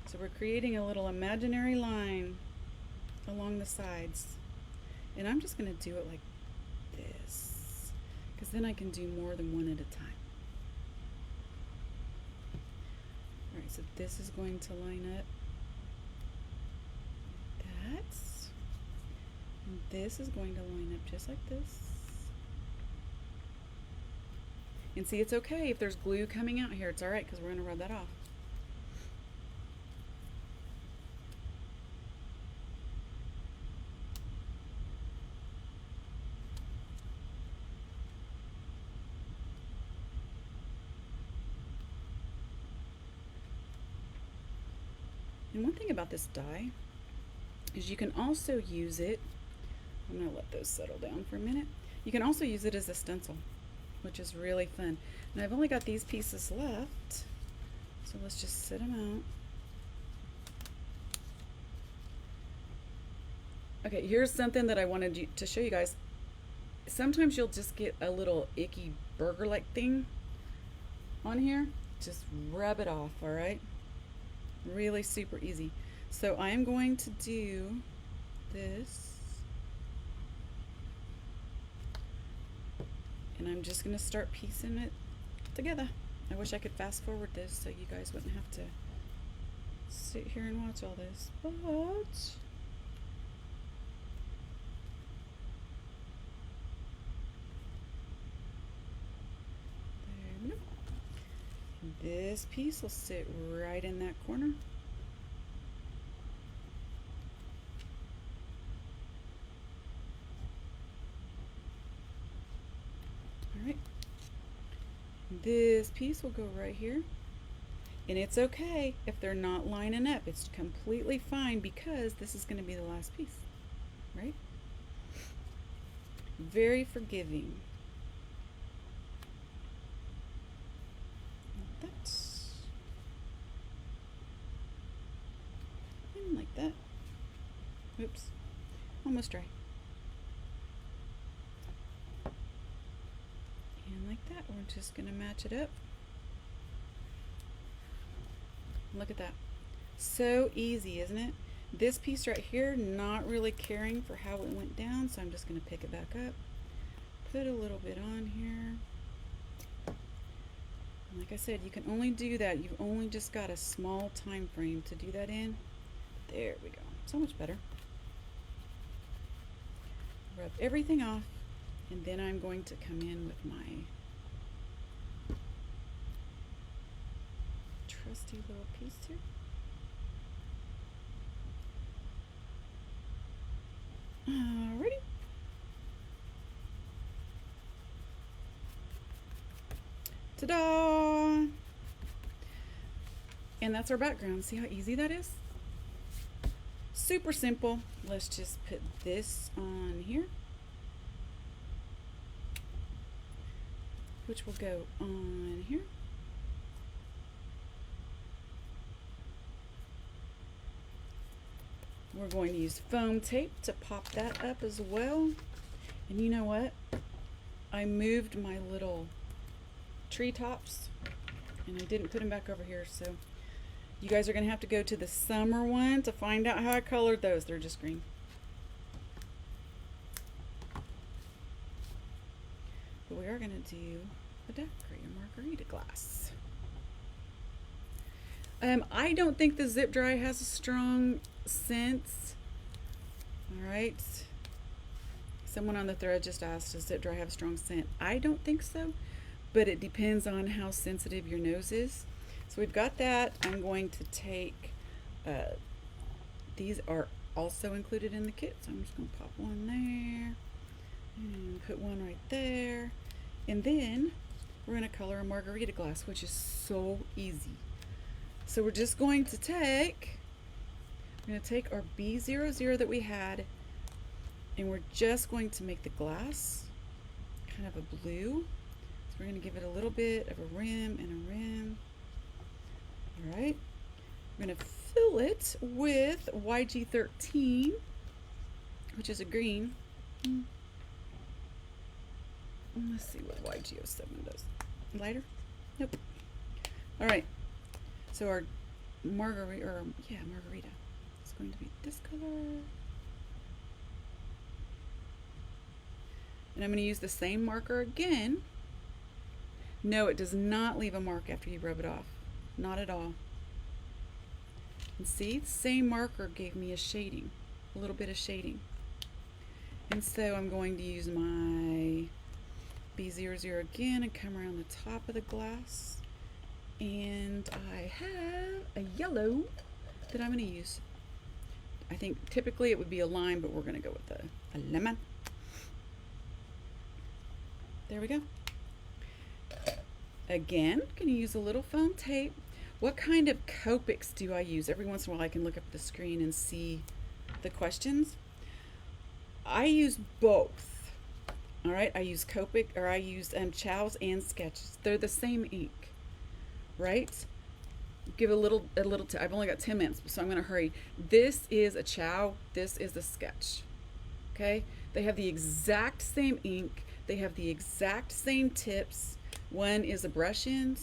So we're creating a little imaginary line along the sides. And I'm just going to do it like this, because then I can do more than one at a time. So this is going to line up that. And this is going to line up just like this. And see, it's okay if there's glue coming out here. It's all right because we're going to rub that off. And one thing about this die is you can also use it, I'm going to let those settle down for a minute. You can also use it as a stencil, which is really fun. And I've only got these pieces left, so let's just set them out. Okay, here's something that I wanted to show you guys. Sometimes you'll just get a little icky burger-like thing on here. Just rub it off, all right? Really super easy. So I'm going to do this, and I'm just going to start piecing it together. I wish I could fast forward this so you guys wouldn't have to sit here and watch all this, but there we go. This piece will sit right in that corner. Alright. This piece will go right here. And it's okay if they're not lining up. It's completely fine because this is going to be the last piece. Right? Very forgiving. Like that. Oops. Almost dry. And like that. We're just going to match it up. Look at that. So easy, isn't it? This piece right here, not really caring for how it went down, so I'm just going to pick it back up. Put a little bit on here. And like I said, you can only do that. You've only just got a small time frame to do that in. There we go. So much better. Rub everything off, and then I'm going to come in with my trusty little piece here. Alrighty. Ta-da! And that's our background. See how easy that is? Super simple. Let's just put this on here, which will go on here. We're going to use foam tape to pop that up as well. And you know what? I moved my little tree tops and I didn't put them back over here, so you guys are going to have to go to the summer one to find out how I colored those. They're just green. But we are going to do a decorator margarita glass. I don't think the zip dry has a strong scent. All right. Someone on the thread just asked, does zip dry have a strong scent? I don't think so, but it depends on how sensitive your nose is. So we've got that. I'm going to take, these are also included in the kit, so I'm just going to pop one there and put one right there. And then we're going to color a margarita glass, which is so easy. So we're just going to take, our B00 that we had, and we're just going to make the glass kind of a blue. So we're going to give it a little bit of a rim and a rim. All right, we're going to fill it with YG13, which is a green. Let's see what YG07 does. Lighter? Nope. All right, so our margarita, is going to be this color. And I'm going to use the same marker again. No, it does not leave a mark after you rub it off. Not at all. And see, the same marker gave me a shading, a little bit of shading. And so I'm going to use my B00 again and come around the top of the glass. And I have a yellow that I'm going to use. I think typically it would be a lime, but we're going to go with a lemon. There we go. Again, going to use a little foam tape. What kind of Copics do I use? Every once in a while I can look up at the screen and see the questions. I use both. All right, I use Copic, or I use Chow's and Sketches. They're the same ink, right? Give a little. I've only got 10 minutes, so I'm going to hurry. This is a Chow. This is a Sketch. Okay, they have the exact same ink. They have the exact same tips. One is a brush end.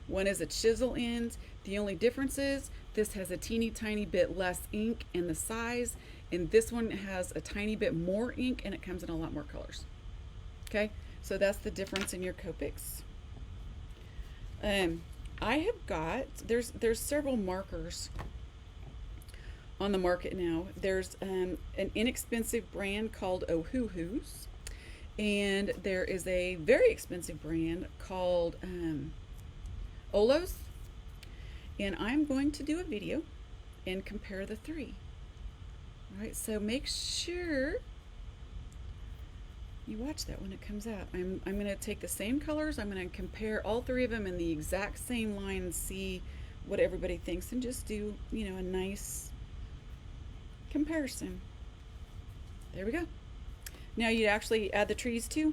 One is a chisel end. The only difference is this has a teeny tiny bit less ink in the size, and this one has a tiny bit more ink, and it comes in a lot more colors. Okay, so that's the difference in your Copics. I have got, there's several markers on the market now. There's an inexpensive brand called OOAK, and there is a very expensive brand called OOAK. And I'm going to do a video and compare the three. All right, so make sure you watch that when it comes out. I'm going to take the same colors. I'm going to compare all three of them in the exact same line and see what everybody thinks, and just do, you know, a nice comparison. There we go. Now you actually add the trees too,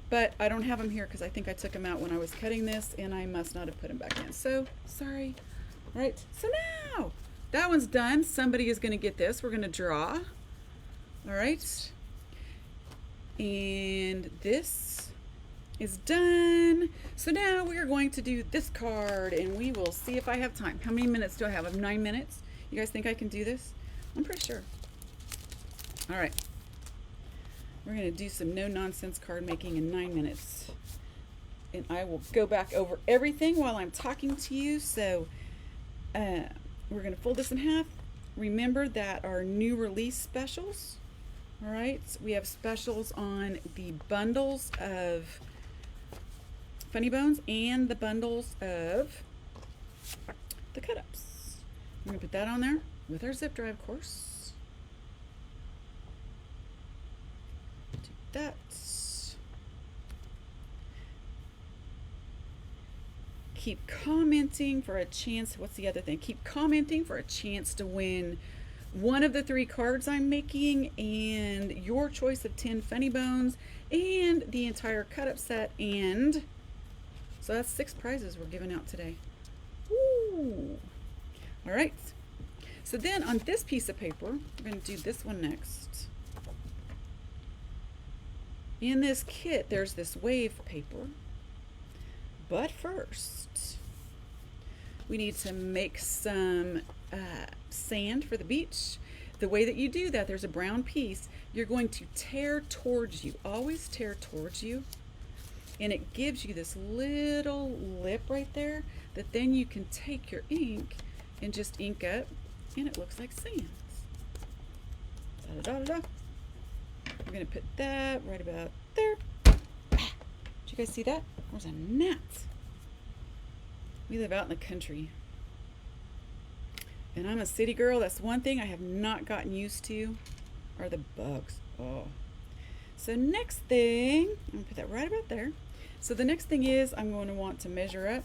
but I don't have them here because I think I took them out when I was cutting this, and I must not have put them back in. So sorry. All right, so now that one's done. Somebody is going to get this. We're going to draw. All right. And this is done. So now we are going to do this card, and we will see if I have time. How many minutes do I have? I have 9 minutes. You guys think I can do this? I'm pretty sure. All right. We're going to do some no-nonsense card making in 9 minutes. And I will go back over everything while I'm talking to you. So we're going to fold this in half. Remember that our new release specials, all right, so we have specials on the bundles of Funny Bones and the bundles of the cut-ups. We're going to put that on there with our zip drive, of course. Do that. Keep commenting for a chance. What's the other thing? Keep commenting for a chance to win one of the 3 cards I'm making, and your choice of 10 Funny Bones, and the entire cut-up set. And so that's 6 prizes we're giving out today. Woo! All right. So then on this piece of paper, we're going to do this one next. In this kit, there's this wave paper. But first, we need to make some sand for the beach. The way that you do that, there's a brown piece. You're going to tear towards you. Always tear towards you. And it gives you this little lip right there that then you can take your ink and just ink up, and it looks like sands. Da-da-da-da-da. We're going to put that right about there. Did you guys see that? There's a gnat. We live out in the country. And I'm a city girl. That's one thing I have not gotten used to are the bugs. Oh. So next thing, I'm going to put that right about there. So the next thing is I'm going to want to measure up.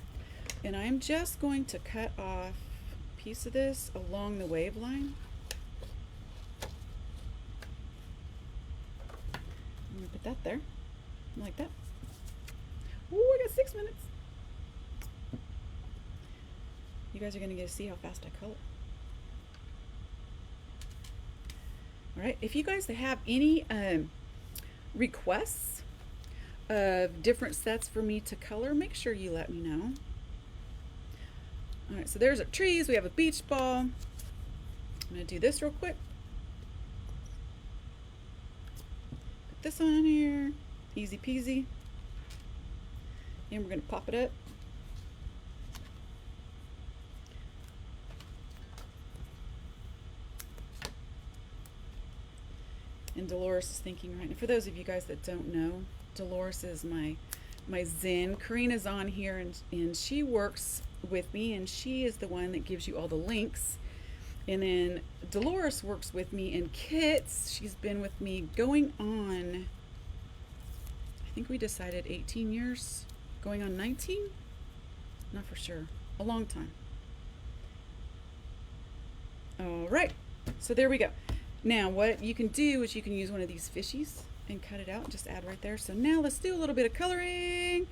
And I'm just going to cut off a piece of this along the wave line. I'm going to put that there. Like that. Ooh, I got 6 minutes. You guys are going to get to see how fast I color. All right, if you guys have any requests of different sets for me to color, make sure you let me know. All right, so there's our trees. We have a beach ball. I'm going to do this real quick. Put this on here. Easy peasy. And we're going to pop it up. And Dolores is thinking right now. For those of you guys that don't know, Dolores is my Zen. Karina's on here, and she works with me, and she is the one that gives you all the links. And then Dolores works with me in kits. She's been with me going on, I think we decided 18 years, going on 19? Not for sure. A long time. All right, so there we go. Now what you can do is you can use one of these fishies and cut it out and just add right there. So now let's do a little bit of coloring.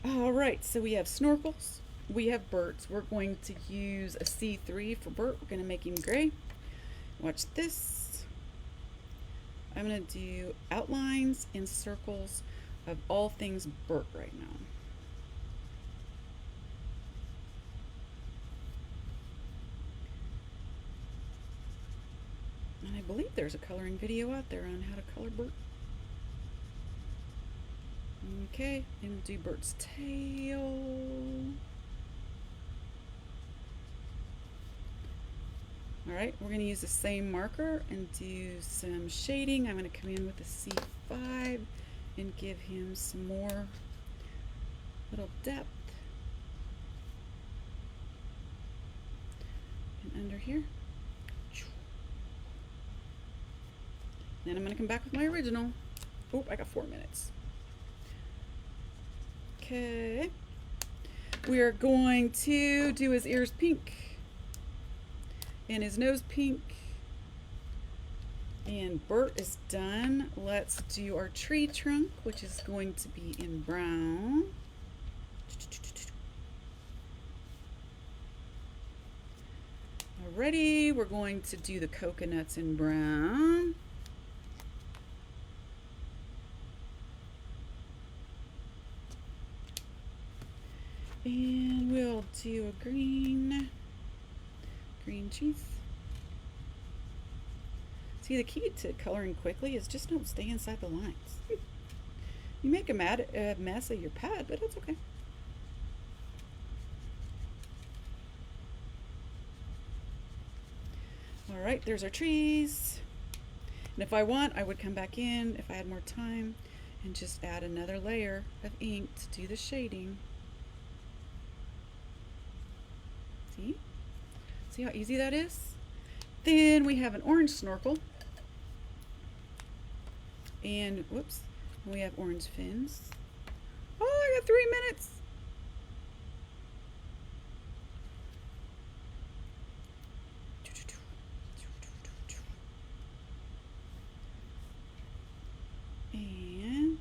All right, so we have snorkels, we have Bert's. We're going to use a C3 for Bert. We're going to make him gray. Watch this. I'm going to do outlines and circles of all things Bert right now. And I believe there's a coloring video out there on how to color Bert. Okay, and do Bert's tail. All right, we're going to use the same marker and do some shading. I'm going to come in with a C5 and give him some more little depth. And under here. Then I'm going to come back with my original. Oh, I got 4 minutes. Okay. We are going to do his ears pink and his nose pink. And Bert is done. Let's do our tree trunk, which is going to be in brown. Alrighty, we're going to do the coconuts in brown. And we'll do a green cheese. See, the key to coloring quickly is just don't stay inside the lines. You make a mess of your pad, but it's okay. All right, there's our trees. And if I want, I would come back in if I had more time and just add another layer of ink to do the shading. See? See how easy that is? Then we have an orange snorkel. And, whoops, we have orange fins. Oh, I got 3 minutes. And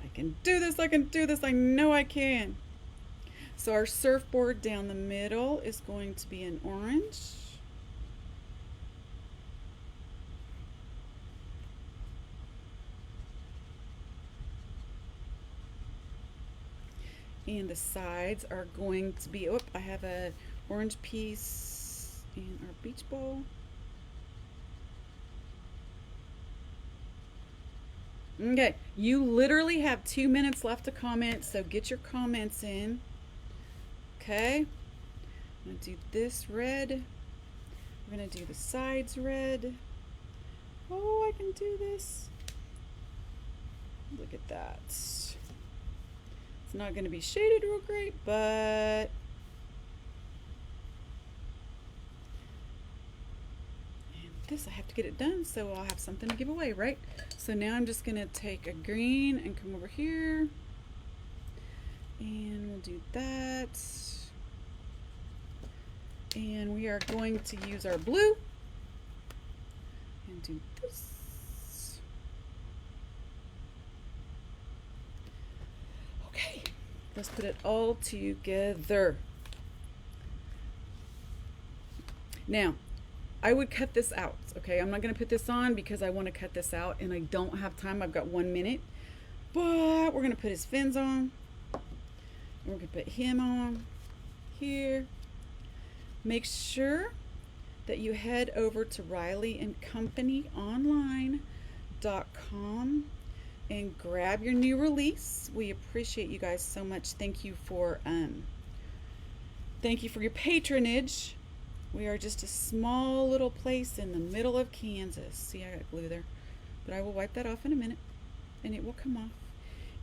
I can do this, I can do this, I know I can. So our surfboard down the middle is going to be an orange. And the sides are going to be, oh, I have an orange piece in our beach ball. Okay, you literally have 2 minutes left to comment, so get your comments in. Okay, I'm going to do this red. We're going to do the sides red. Oh, I can do this. Look at that. It's not going to be shaded real great, but this I have to get it done so I'll have something to give away, right? So now I'm just going to take a green and come over here and we'll do that. And we are going to use our blue and do this. Okay, let's put it all together. Now, I would cut this out, okay? I'm not going to put this on because I want to cut this out and I don't have time. I've got 1 minute. But we're going to put his fins on. We're going to put him on here. Make sure that you head over to Riley Company online.com and grab your new release. We appreciate you guys so much. Thank you for your patronage. We are just a small little place in the middle of Kansas. See, I got glue there. But I will wipe that off in a minute, and it will come off.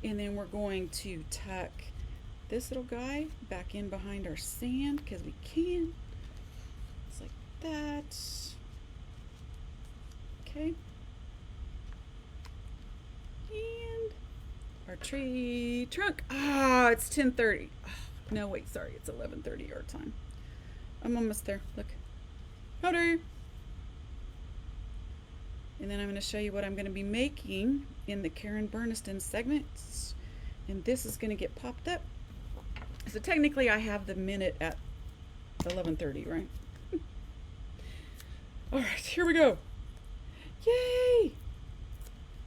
And then we're going to tuck this little guy back in behind our sand because we can. It's like that. Okay. And our tree trunk. It's 10:30. No, wait, sorry, it's 11:30 our time. I'm almost there. Look. Howdy. And then I'm going to show you what I'm going to be making in the Karen Burniston segments. And this is going to get popped up. So technically I have the minute at 11:30, right? All right, here we go. Yay!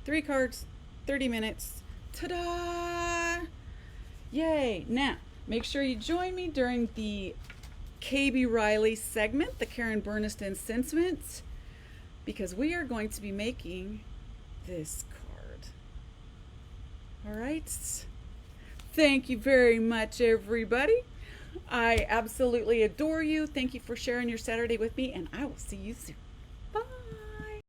3 cards, 30 minutes. Ta-da! Yay! Now, make sure you join me during the KB Riley segment, the Karen Burniston segment, because we are going to be making this card. All right. Thank you very much, everybody. I absolutely adore you. Thank you for sharing your Saturday with me, and I will see you soon.